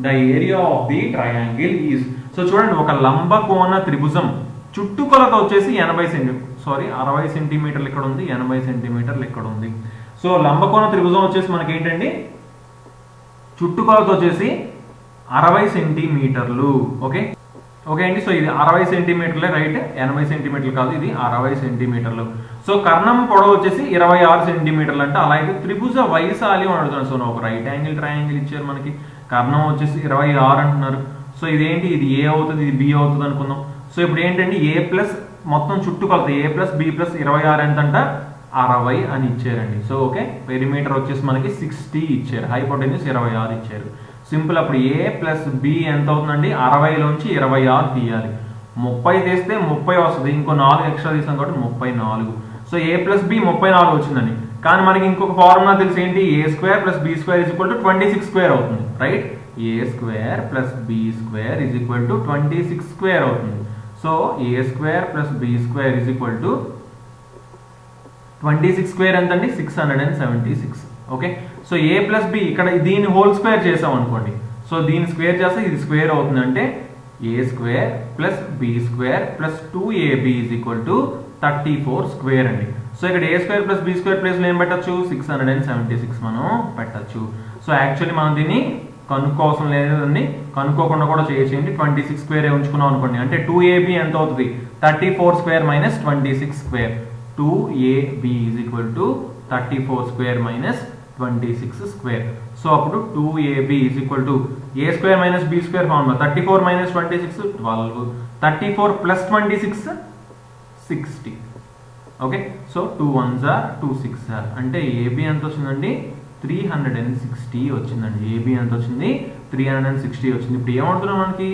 The area of the triangle is. So చూడండి, ఒక లంబకోణ త్రిభుజం చుట్టుకొలత వచ్చేసి 60 సెంటీమీటర్లు ఇక్కడ ఉంది, 80 సెంటీమీటర్లు ఇక్కడ ఉంది. సో లంబకోణ త్రిభుజం వచ్చేసి మనకి ఏంటండి చుట్టుకొలత వచ్చేసి 60 సెంటీమీటర్లు. ఓకే ఓకే అండి. సో ఇది 60 సెంటీమీటర్లే రైట్, 80 సెంటీమీటర్లు కాదు, ఇది 60 సెంటీమీటర్లు. సో కర్ణం పొడవు వచ్చేసి 26 సెంటీమీటర్లు అంటే. అలాగే త్రిభుజ వైశాల్యం అడుగుతున్నాను. సో ఒక రైట్ యాంగిల్ ట్రయాంగిల్ ఇచ్చారు మనకి, కర్ణం వచ్చేసి 26 అంటున్నారు. సో ఇదేంటి ఇది ఏ అవుతుంది ఇది బి అవుతుంది అనుకుందాం. సో ఇప్పుడు ఏంటంటే a ప్లస్ మొత్తం చుట్టుకొలత a + b + 26 ఎంతంట 60 అని ఇచ్చారండి. సో ఓకే, పెరిమీటర్ వచ్చేసి మనకి 60 ఇచ్చారు, హైపోటెన్యూస్ 26 ఇచ్చారు. సింపుల్. అప్పుడు a + b ఎంత అవుతుందండి 60లోంచి 26 తీయాలి. 30 తీస్తే 30 వస్తుంది, ఇంకో 4 ఎక్స్ట్రా తీసాం కాబట్టి 34. సో a + b 34 వచ్చిందండి. కానీ మనకి ఇంకొక ఫార్ములా తెలిసి ఏంటి a² + b² = 26² అవుతుంది రైట్. a² + b² = 26² అవుతుంది. సో a² + b² = 26² ఎంతండి 676. ఓకే, సో a + b ఇక్కడ దీన్ని హోల్ స్క్వేర్ చేసాం అనుకోండి. సో దీన్ని స్క్వేర్ చేస్తే ఇది స్క్వేర్ అవుతుంది అంటే a square plus b square plus 2ab is equal to 34 square అండి. సో ఇక్కడ a square plus b square ప్లేస్లో ఏం పెట్టచ్చు, 676 మనం పెట్టచ్చు. సో యాక్చువల్లీ మనం దీన్ని కనుక్కోవసం లేదండి, కనుక్కోకుండా కూడా చేయొచ్చేయండి. 26 స్క్వేర్ ఉంచుకున్నాం అనుకోండి, అంటే 2ab ఎంత అవుతుంది, 34 square minus 26 square. 2ab is equal to 34 square minus 26 square. So అప్పుడు 2ab is equal to A square minus B square formula 34 minus 26 12, 34 plus 26 60. Okay, so 2 1s are 2 6s are అంటే ఏబి ఎంత వచ్చిందండి, 360 వచ్చిందండి. ఏబి ఎంత వచ్చింది, 360 వచ్చింది. ఇప్పుడు ఏమవుతున్నాం, మనకి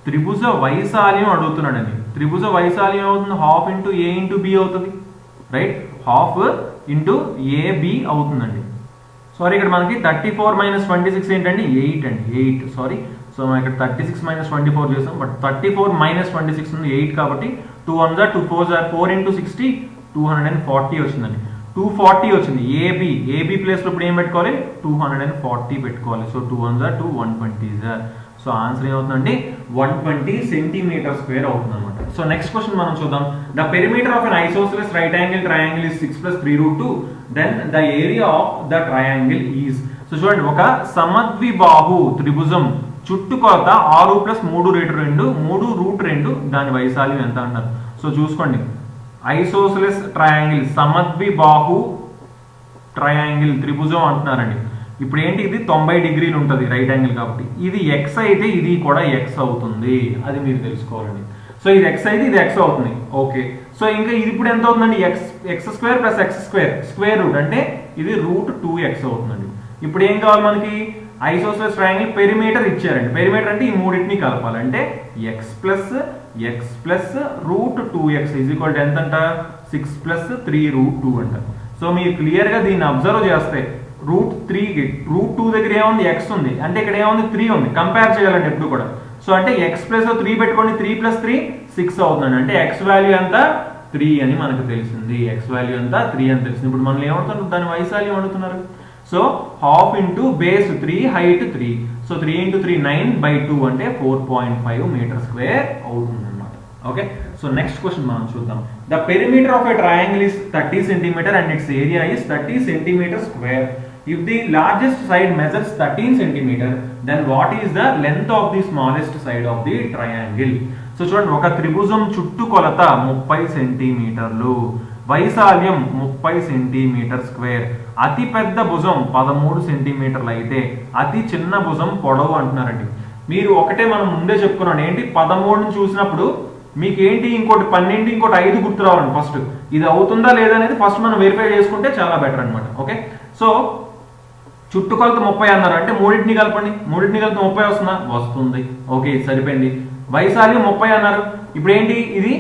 త్రిభుజ వైశాల్యం అడుగుతున్నాడండి. త్రిభుజ వైశాల్యం అవుతుంది హాఫ్ ఇంటూ ఏ ఇంటూ బి అవుతుంది, రైట్? హాఫ్ ఇంటూ ఏబి అవుతుందండి. సారీ, ఇక్కడ మనకి 34 మైనస్ 26 ఏంటండి, 8 అండి, 8. సారీ, సో మనం ఇక్కడ 36 మైనస్ 24 చేసాం, బట్ 34 మైనస్ 26 ఉంది 8 కాబట్టి 2 1s are 2 4s are 4 into 60 240 వచ్చిందండి. 240 వచ్చింది. ఏబి ప్లేస్లో ఇప్పుడు ఏం పెట్టుకోవాలి, 240 పెట్టుకోవాలి. So 2 1s are 2 120s are. So answer ఏమవుతుందండి, 120 సెంటీమీటర్ స్క్వేర్ అవుతుంది అనమాట. సో నెక్స్ట్ క్వశ్చన్ మనం చూద్దాం. The perimeter of an isosceles right angle triangle is 6 + 3√2. Then the area of the triangle is. So చూడండి, ఒక సమద్విబాహు త్రిభుజం చుట్టుకొలత 6 + 3√2 3√2 దాని వైశాల్యం ఎంత అంటారు. సో చూసుకోండి, ఐసోసెలస్ ట్రయాంగిల్ సమద్విబాహు ట్రయాంగిల్ త్రిభుజం అంటున్నారండి. ఇప్పుడు ఏంటి, ఇది 90 డిగ్రీలు ఉంటుంది రైట్ యాంగిల్ కాబట్టి. ఇది ఎక్స్ అయితే ఇది కూడా ఎక్స్ అవుతుంది, అది మీరు తెలుసుకోవాలండి. సో ఇది ఎక్స్ అయితే ఇది ఎక్స్ అవుతుంది. ఓకే, సో ఇంకా ఇది ఇప్పుడు ఎంత అవుతుందండి, X square plus X square square root అంటే ఇది √2x అవుతుందండి. ఇప్పుడు ఏం కావాలి మనకి, ఐసోసెలస్ ట్రయాంగిల్ పెరిమీటర్ ఇచ్చారండి. పెరిమీటర్ అంటే ఈ మూడింటిని కలపాలి, అంటే x plus √2x is equal to ఎంత అంట, 6 + 3√2 అంట. సో మీరు క్లియర్గా దీన్ని అబ్జర్వ్ చేస్తే √2 దగ్గర ఏముంది, ఎక్స్ ఉంది, అంటే ఇక్కడ ఏముంది 3 ఉంది. కంపేర్ చేయాలండి ఎప్పుడు కూడా. సో అంటే ఎక్స్ ప్లస్ 3 పెట్టుకోండి, 3 + 3 6 అవుతుందండి. అంటే ఎక్స్ వాల్యూ ఎంత, 3 అని మనకు తెలిసింది. ఎక్స్ వాల్యూ ఎంత, 3 అని తెలిసింది. ఇప్పుడు మనం ఏమవుతుంది, దాని వైశాల్యం అడుగుతున్నారు. So half into base 3 height 3. So 3 × 3 9/2 అంటే 4.5 మీటర్ స్క్వేర్ అవుతుంది అనమాట. ఓకే, సో నెక్స్ట్ క్వశ్చన్ మనం చూద్దాం. The perimeter of a triangle is 30 centimeter and its area is 30 centimeter square. If the largest side measures 13 centimeter, then what is the length of the smallest side of the triangle? So చూడండి, ఒక త్రిభుజం చుట్టుకొలత 30 సెంటీమీటర్లు, వైశాల్యం 30 సెంటీమీటర్ స్క్వేర్. అతి పెద్ద భుజం 13 సెంటీమీటర్లు అయితే అతి చిన్న భుజం పొడవు అంటున్నారండి. మీరు ఒకటే మనం ముందే చెప్పుకున్నాం ఏంటి, 13 చూసినప్పుడు మీకు ఏంటి, ఇంకోటి 12 ఇంకోటి 5 గుర్తు రావండి. ఫస్ట్ ఇది అవుతుందా లేదా అనేది ఫస్ట్ మనం వెరిఫై చేసుకుంటే చాలా బెటర్ అనమాట. ఓకే, సో చుట్టుకొలత 30 అన్నారు, అంటే మూడింటిని కలపండి, మూడింటిని కలిపి 30 వస్తుందా, వస్తుంది. ఓకే, సరిపోయింది. వైశాల్యం 30 అన్నారు, ఇప్పుడు ఏంటి, ఇది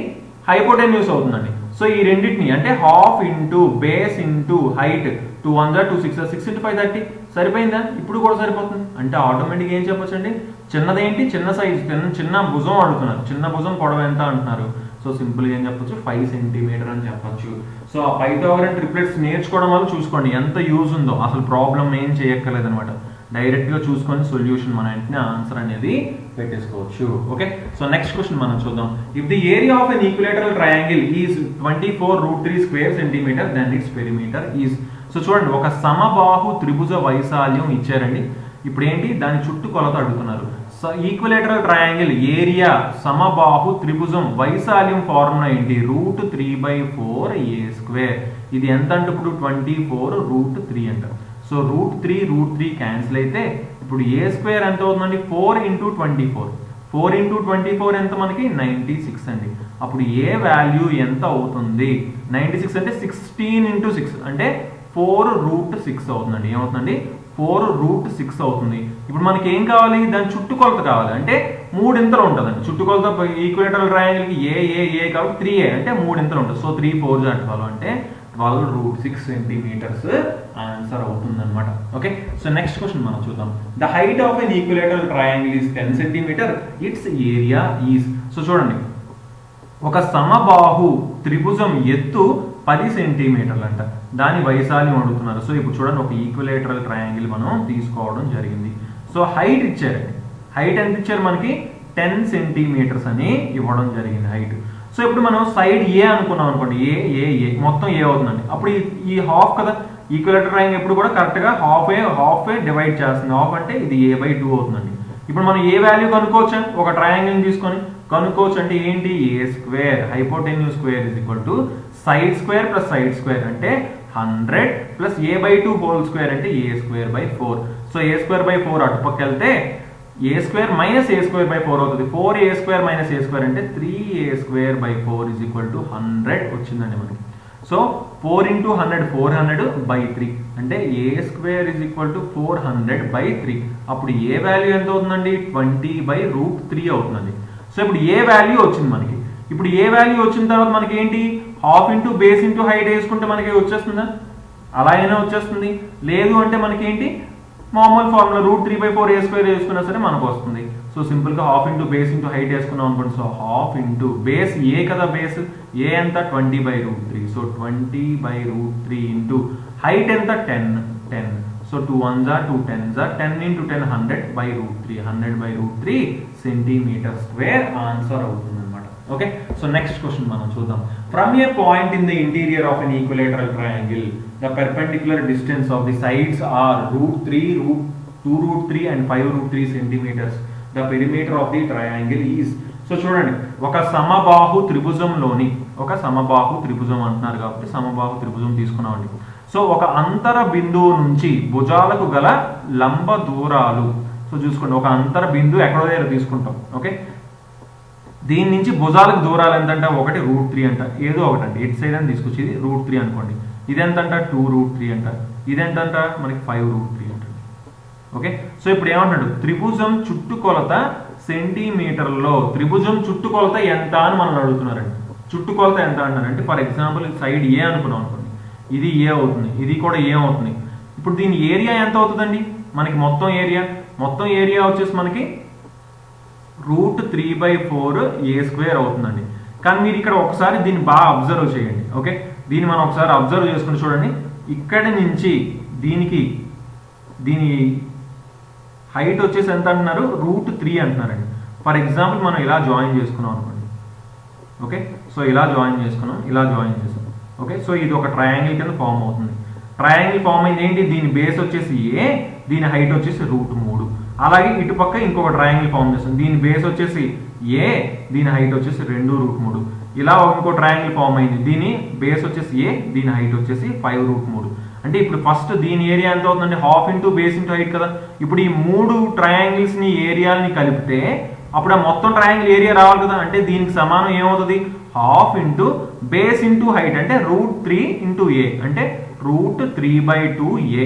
హైపోటెన్యూస్ అవుతుందండి. సో ఈ రెండింటిని అంటే half into base into height 2 1s are 2 6 6 × 5 30 సరిపోయిందా, ఇప్పుడు కూడా సరిపోతుంది. అంటే ఆటోమేటిక్ ఏం చెప్పొచ్చండి, చిన్నదేంటి, చిన్న సైజ్ చిన్న భుజం అడుగుతున్నారు, చిన్న భుజం పొడవు ఎంత అంటున్నారు. సో సింపుల్గా ఏం చెప్పొచ్చు, 5 సెంటీమీటర్ అని చెప్పొచ్చు. సో ఆ పైథాగరన్ ట్రిప్లెట్స్ నేర్చుకోవడం వల్ల చూసుకోండి ఎంత యూజ్ ఉందో. అసలు ప్రాబ్లం ఏం చేయక్కర్లేదు అనమాట, డైరెక్ట్గా చూసుకొని సొల్యూషన్ మన వెంటనే ఆన్సర్ అనేది పెట్టేసుకోవచ్చు. ఓకే, సో నెక్స్ట్ క్వశ్చన్ మనం చూద్దాం. If the area of an equilateral triangle is 24√3 square centimeter then its perimeter is. So చూడండి, ఒక సమబాహు త్రిభుజ వైశాల్యం ఇచ్చారండి. ఇప్పుడు ఏంటి, దాని చుట్టుకొలత అడుగుతున్నారు. ఈక్విలేటరల్ ట్రయాంగిల్ ఏరియా సమబాహు త్రిభుజం వైశాల్యం ఫార్ములా ఏంటి, √3/4a². ఇది ఎంత అంటే ఇప్పుడు 24√3 అంటారు. సో √3 క్యాన్సిల్ అయితే ఇప్పుడు a² ఎంత అవుతుందండి, 4 × 24. 4 × 24 ఎంత మనకి 96 అండి. అప్పుడు ఏ వాల్యూ ఎంత అవుతుంది, 96 అంటే 16 × 6 అంటే 4√6 అవుతుందండి. ఏమవుతుందండి, 4√6 అవుతుంది. ఇప్పుడు మనకి ఏం కావాలి, దాని చుట్టుకొలత కావాలి, అంటే 3 ఇంతలు ఉంటుందండి. చుట్టుకొలత ఈక్విలేటరల్ ట్రయాంగిల్కి ఏ కాబట్టి 3a అంటే 3 ఇంతలు ఉంటుంది. సో 3 4s are 12 అంటే 12√6 సెంటీమీటర్స్ ఆన్సర్ అవుతుంది అనమాట. ఓకే, సో నెక్స్ట్ క్వశ్చన్ మనం చూద్దాం. The height of an equilateral triangle is 10 centimeter, its area is. So చూడండి, ఒక సమబాహు త్రిభుజం ఎత్తు 10 సెంటీమీటర్లు అంట, దాని వైశాల్యం అడుగుతున్నారు. సో ఇప్పుడు చూడండి, ఒక ఈక్విలేటరల్ ట్రయాంగిల్ మనం తీసుకోవడం జరిగింది. సో హైట్ ఇచ్చారండి, హైట్ ఎంత ఇచ్చారు మనకి 10 సెంటీమీటర్స్ అని ఇవ్వడం జరిగింది హైట్. సో ఇప్పుడు మనం సైడ్ ఏ అనుకున్నాం అనుకోండి, ఏ మొత్తం ఏ అవుతుందండి. అప్పుడు ఈ హాఫ్ కదా, ఈక్వలేటర్ ట్రయాంగిల్ ఎప్పుడు కూడా కరెక్ట్గా హాఫ్ ఏ డివైడ్ చేస్తుంది. హాఫ్ అంటే ఇది a/2 అవుతుందండి. ఇప్పుడు మనం ఏ వాల్యూ కనుక్కోవచ్చు, ఒక ట్రయాంగిల్ తీసుకొని కనుక్కోవచ్చు. అంటే ఏంటి, a square hypotenuse square is equal to side square plus side square అంటే 100 ప్లస్ a/2 హోల్ స్క్వేర్ అంటే a²/4. సో a²/4 అటుపక్క వెళ్తే a² మైనస్ a²/4 అవుతుంది. 4a² మైనస్ a² అంటే 3a²/4 ఇస్ ఈక్వల్ టు 100 వచ్చిందండి మనకి. సో 4 × 100 400/3 అంటే a² ఇస్ ఈక్వల్ టు 400/3. అప్పుడు ఏ వాల్యూ ఎంత అవుతుందండి, 20/√3 అవుతుందండి. సో ఇప్పుడు ఏ వాల్యూ వచ్చింది మనకి. ఇప్పుడు ఏ వాల్యూ వచ్చిన తర్వాత మనకి ఏంటి, half into base into height వేసుకుంటే మనకి వచ్చేస్తుందా, అలా అయినా వచ్చేస్తుంది. లేదు అంటే మనకి ఏంటి, మామూలు ఫార్ములా √3/4 a² వేసుకున్నా సరే మనకు వస్తుంది. సో సింపుల్గా half into base into height వేసుకున్నాం అనుకోండి. సో హాఫ్ ఇంటూ బేస్ ఏ కదా, బేస్ ఏ ఎంత 20/√3. సో 20/√3 ఇంటూ హైట్ ఎంత 10. So 2 1s are 2 10s are 10 × 10 100/√3 100/√3 centimeter square answer అవుతుంది అనమాట. ఓకే, సో నెక్స్ట్ క్వశ్చన్ మనం చూద్దాం. From a point in the interior of an equilateral triangle the perpendicular distance of the sides are √3, √2√3 and 5√3 centimeters. The perimeter of the triangle is. So చూడండి, ఒక సమబాహు త్రిభుజంలోని ఒక సమబాహు త్రిభుజం అంటున్నారు కాబట్టి సమబాహు త్రిభుజం తీసుకున్నామండి. సో ఒక అంతర బిందువు నుంచి భుజాలకు గల లంబ దూరాలు. సో చూసుకోండి, ఒక అంతర బిందువు ఎక్కడో దగ్గర తీసుకుంటాం. ఓకే, దీని నుంచి భుజాలకు దూరాలు ఎంతంట, ఒకటి √3 అంట, ఏదో ఒకటండి, ఎట్ సైడ్ అని తీసుకొచ్చి ఇది √3 అనుకోండి. ఇదెంతంట 2√3 అంట, ఇదెంతంట మనకి 5√3 అంట. ఓకే, సో ఇప్పుడు ఏమంటాడు, త్రిభుజం చుట్టుకొలత సెంటీమీటర్లో, త్రిభుజం చుట్టుకొలత ఎంత అని మనం అడుగుతున్నారండి. చుట్టుకొలత ఎంత అంటారంటే, ఫర్ ఎగ్జాంపుల్ సైడ్ ఏ అనుకున్నాం అనుకోండి, ఇది ఏ అవుతుంది, ఇది కూడా ఏ అవుతుంది. ఇప్పుడు దీని ఏరియా ఎంత అవుతుందండి మనకి, మొత్తం ఏరియా వచ్చేసి మనకి √3/4 a² అవుతుందండి. కానీ మీరు ఇక్కడ ఒకసారి దీన్ని బాగా అబ్జర్వ్ చేయండి. ఓకే, దీన్ని మనం ఒకసారి అబ్జర్వ్ చేసుకుని చూడండి. ఇక్కడి నుంచి దీని హైట్ వచ్చేసి ఎంత అంటున్నారు, √3 అంటున్నారండి. ఫర్ ఎగ్జాంపుల్ మనం ఇలా జాయిన్ చేసుకున్నాం అనుకోండి. ఓకే, సో ఇలా జాయిన్ చేసాం. ఓకే, సో ఇది ఒక ట్రయాంగిల్ కింద ఫామ్ అవుతుంది. ట్రయాంగిల్ ఫామ్ అయింది ఏంటి, దీని బేస్ వచ్చేసి ఏ, దీని హైట్ వచ్చేసి √3. అలాగే ఇటుపక్క ఇంకొక ట్రయాంగిల్ ఫామ్ చేస్తుంది, దీని బేస్ వచ్చేసి ఏ, దీని హైట్ వచ్చేసి 2√3. ఇలా ఇంకో ట్రయాంగిల్ ఫామ్ అయింది, దీని బేస్ వచ్చేసి ఏ, దీని హైట్ వచ్చేసి 5√3. అంటే ఇప్పుడు ఫస్ట్ దీని ఏరియా ఎంత అవుతుందంటే half into base into height కదా. ఇప్పుడు ఈ 3 ట్రయాంగిల్స్ ని ఏరియాని కలిపితే అప్పుడు ఆ మొత్తం ట్రయాంగిల్ ఏరియా రావాలి కదా. అంటే దీనికి సమానం ఏమవుతుంది, half into base into height అంటే √3 × a అంటే √3/2a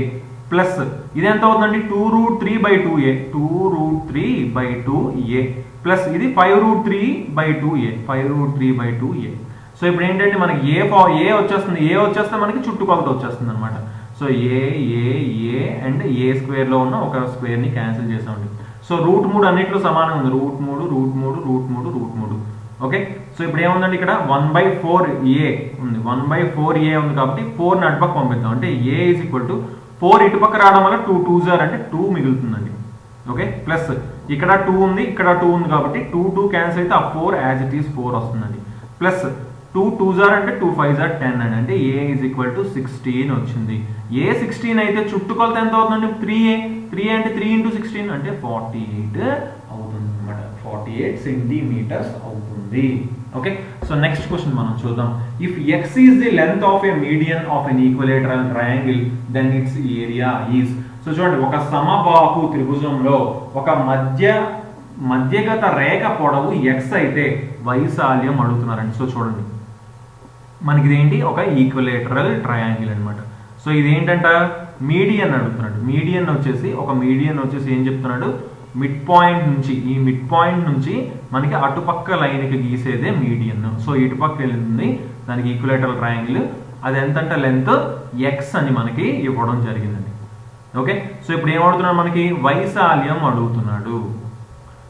ప్లస్ ఇది ఎంత అవుతుందండి, 2√3/2a 2√3/2a ప్లస్ ఇది 5√3/2a. సో ఇప్పుడు ఏంటంటే మనకి ఏ వచ్చేస్తుంది, ఏ వచ్చేస్తే మనకి చుట్టుకొలత వచ్చేస్తుంది అనమాట. సో ఏ అండ్ a² లో ఉన్న ఒక స్క్వేర్ ని క్యాన్సిల్ చేసామండి. సో √3 అన్నిట్లో సమానం ఉంది, √3. ఓకే, సో ఇప్పుడు ఏముందండి ఇక్కడ 1/4a ఉంది, 1/4a ఉంది కాబట్టి 4 అటుపక్క పంపిద్దాం. అంటే a is equal to 4 ఇటుపక్క రావడం వల్ల 2 2s are అంటే 2 మిగులుతుందండి. ఓకే, ప్లస్ ఇక్కడ 2 ఉంది, ఇక్కడ 2 ఉంది కాబట్టి 2 క్యాన్సిల్ అయితే ఆ 4 యాజ్ ఇట్ ఈస్ 4 వస్తుందండి. ప్లస్ 2 2s are అంటే 2 5s are 10 అండి. అంటే a is equal to 16 వచ్చింది. a 16 అయితే చుట్టుకొలత ఎంత అవుతుందండి, 3a అంటే 3 × 16 అంటే 48 అవుతుంది అనమాట. 48 సెంటీమీటర్స్ అవుతుంది. ఓకే, సో నెక్స్ట్ క్వశ్చన్ మనం చూద్దాం. If x is the length of a median of an equilateral triangle then its area is. So చూడండి, ఒక సమబాహు త్రిభుజంలో ఒక మధ్యగత రేఖ పొడవు x అయితే వైశాల్యం అడుగుతున్నారండి. సో చూడండి, మనకి ఇదేంటి, ఒక ఈక్విలేటరల్ ట్రయాంగిల్ అనమాట. సో ఇదేంటంట, మీడియన్ అడుగుతున్నాడు. మీడియన్ వచ్చేసి ఏం చెప్తున్నాడు, మిడ్ పాయింట్ నుంచి, ఈ మిడ్ పాయింట్ నుంచి మనకి అటుపక్క లైన్కి గీసేదే మీడియన్. సో ఇటుపక్క వెళ్ళింది దానికి ఈక్విలేటరల్ ట్రయాంగిల్, అది ఎంతంటే లెంత్ x అని మనకి ఇవ్వడం జరిగిందండి. ఓకే, సో ఇప్పుడు ఏమడుగుతున్నాడు, మనకి వైశాల్యం అడుగుతున్నాడు.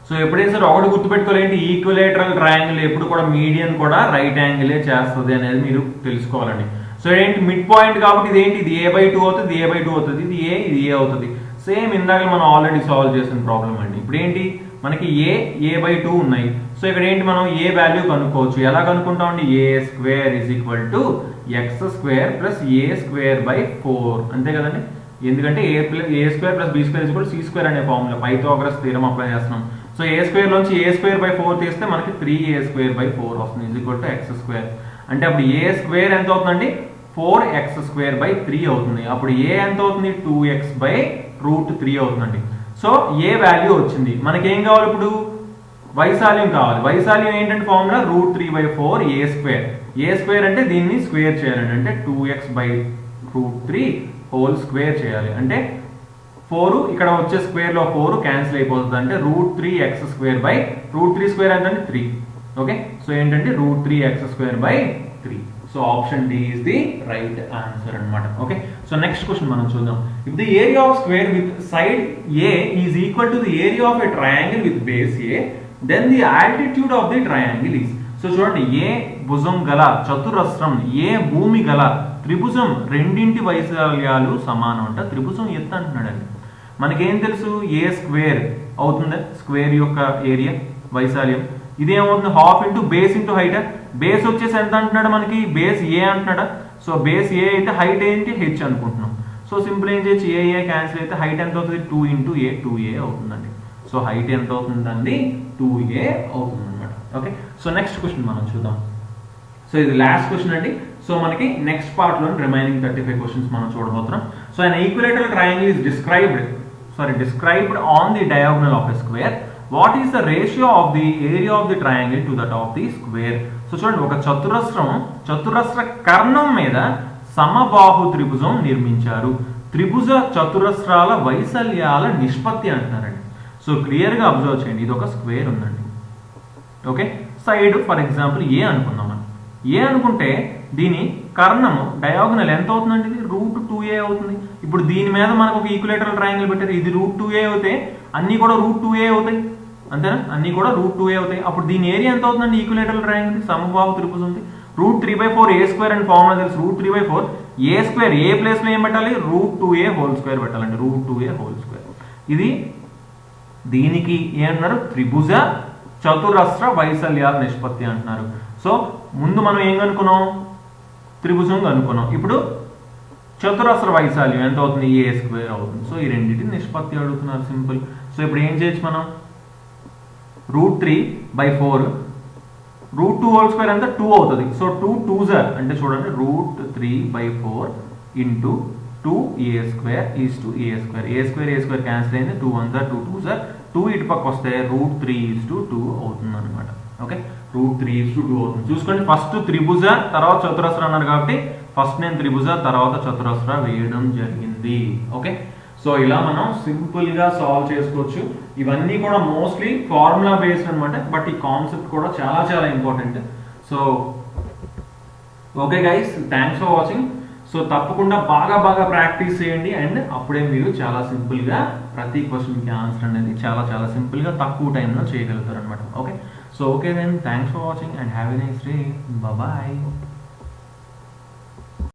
సో ఎప్పుడైతే సార్ ఒకటి గుర్తుపెట్టుకోలేంటి, ఈక్విలేటరల్ ట్రయాంగిల్ ఎప్పుడు కూడా మీడియన్ కూడా రైట్ యాంగిలే చేస్తుంది అనేది మీరు తెలుసుకోవాలండి. సో ఏంటి, మిడ్ పాయింట్ కాబట్టి ఇది ఏంటి, ఇది a/2 అవుతుంది, ఇది a/2 అవుతుంది, ఇది a అవుతుంది. సేమ్ ఇందాక మనం ఆల్రెడీ సాల్వ్ చేసిన ప్రాబ్లం అండి. ఇప్పుడు ఏంటి, మనకి a/2 ఉన్నాయి. సో ఇక్కడ ఏంటి మనం ఏ వాల్యూ కనుక్కోవచ్చు. ఎలా కనుక్కుంటామండి? a² is equal to x² plus a²/4 అంతే కదండి. ఎందుకంటే a² plus b² is equal to c² అనే ఫార్ములా పైథాగరస్ థీరం అప్లై చేస్తున్నాం. సో a² లోంచి a²/4 తీస్తే మనకి 3a²/4 వస్తుంది ఈజ్ ఈక్వల్ టు x². అంటే అప్పుడు a² ఎంత అవుతుందండి? 4x²/3 అవుతుంది. అప్పుడు a ఎంత అవుతుంది? 2x/√3 అవుతుందండి. సో ఏ వాల్యూ వచ్చింది. మనకేం కావాలి ఇప్పుడు? వైశాల్యం కావాలి. వైశాల్యం ఏంటంటే ఫార్ములా √3/4 a². అంటే దీన్ని స్క్వేర్ చేయాలండి. అంటే 2x/√3 హోల్ స్క్వేర్ చేయాలి. అంటే 4 ఇక్కడ వచ్చే స్క్వేర్ లో 4 క్యాన్సిల్ అయిపోతుంది. అంటే √3x²/√3² అంటే 3. ఓకే, సో ఏంటంటే √3x²/3. So option D is the right answer అన్నమాట. ఓకే, సో నెక్స్ట్ క్వశ్చన్ మనం చూద్దాం. If the area of square with side A is equal to the area of a triangle with base A, then the altitude of the triangle is. So చూడండి, ఏ భుజం గల చతురస్రం, ఏ భూమి గల త్రిభుజం రెండింటి వైశాల్యాలు సమానం అంట. త్రిభుజం ఎత్తు అంటున్నాడండి. మనకేం తెలుసు? a² అవుతుంది స్క్వేర్ యొక్క ఏరియా వైశాల్యం. ఇదేమవుతుంది? Half into base into height. Base వచ్చేసి ఎంత అంటున్నాడు మనకి? బేస్ ఏ అంటున్నాడా? సో బేస్ ఏ అయితే హైట్ ఏంటి? హెచ్ అనుకుంటున్నాం. సో సింపుల్ ఏం చేయొచ్చు? ఏ క్యాన్సిల్ అయితే హైట్ ఎంత అవుతుంది? 2 ఇంటూ ఏ, 2a అవుతుందండి. సో హైట్ ఎంత అవుతుందండి? 2a అవుతుంది అనమాట. ఓకే, సో నెక్స్ట్ క్వశ్చన్ మనం చూద్దాం. సో ఇది లాస్ట్ క్వశ్చన్ అండి. సో మనకి నెక్స్ట్ పార్ట్ లో రిమైనింగ్ 35 క్వశ్చన్స్ మనం చూడబోతున్నాం. So an equilateral triangle is described on the diagonal of a square. What is the ratio of the area of the triangle to that of the square? So చూడండి, ఒక చతురస్ర కర్ణం మీద సమబాహు త్రిభుజం నిర్మించారు. త్రిభుజ చతురస్రాల వైశాల్యాల నిష్పత్తి అంటున్నారండి. సో క్లియర్ గా అబ్జర్వ్ చేయండి. ఇది ఒక స్క్వేర్ ఉందండి. ఓకే, సైడ్ ఫర్ ఎగ్జాంపుల్ ఏ అనుకుందాం. ఏ అనుకుంటే దీని కర్ణము డయాగోనల్ ఎంత అవుతుందండి? ఇది √2a అవుతుంది. ఇప్పుడు దీని మీద మనకు ఒక ఈక్విలేటరల్ ట్రయాంగిల్ పెట్టారు. ఇది √2a అవుతాయి, అన్ని కూడా √2a అవుతాయి. అంతేనా? అన్ని కూడా √2a అవుతాయి. అప్పుడు దీని ఏరియా ఎంత అవుతుందండి? ఈక్విలేటరల్ ట్రయాంగిల్ సమబాహు త్రిభుజం ఉంది. √3/4 a² అని ఫార్ములా తెలుసు. √3/4 a², ఏ ప్లేస్ లో ఏం పెట్టాలి? √2a హోల్ స్క్వేర్ పెట్టాలండి. √2a whole square. ఇది దీనికి ఏమన్నారు? త్రిభుజ చతురస్ర వైశాల్యాల నిష్పత్తి అంటున్నారు. సో ముందు మనం ఏం కనుక్కున్నాం? త్రిభుజం కనుక్కున్నాం. ఇప్పుడు చతురస్ర వైశాల్యం ఎంత అవుతుంది? a² అవుతుంది. సో ఈ రెండింటి నిష్పత్తి అడుగుతున్నారు. సింపుల్. సో ఇప్పుడు ఏం చేయొచ్చు మనం? √3/4 √2 హోల్ స్క్వేర్ అంతా 2 అవుతుంది. సో 2 2s అంటే చూడండి, √3/4 into 2a² is to a². Cancel అయింది. 2 1s 2 2s 2 ఇటు పక్క వస్తే √3:2 అవుతుంది అనమాట. ఓకే, √3:2 అవుతుంది. చూసుకోండి, ఫస్ట్ త్రిభుజ తర్వాత చతురస్ర అన్నారు కాబట్టి ఫస్ట్ నేను త్రిభుజ తర్వాత చతురస్ర వేయడం జరిగింది. ఓకే, సో ఇలా మనం సింపుల్ గా సాల్వ్ చేసుకోవచ్చు. ఇవన్నీ కూడా మోస్ట్లీ ఫార్ములా బేస్డ్ అనమాట. బట్ ఈ కాన్సెప్ట్ కూడా చాలా చాలా important. So okay guys, thanks for watching. So తప్పకుండా బాగా ప్రాక్టీస్ చేయండి. అండ్ అప్పుడే మీరు చాలా సింపుల్ గా ప్రతి క్వశ్చన్ కి ఆన్సర్ అనేది చాలా చాలా సింపుల్ గా తక్కువ టైంలో చేయగలుగుతారు అనమాట. Okay, so okay then, thanks for watching and have a nice day. Bye.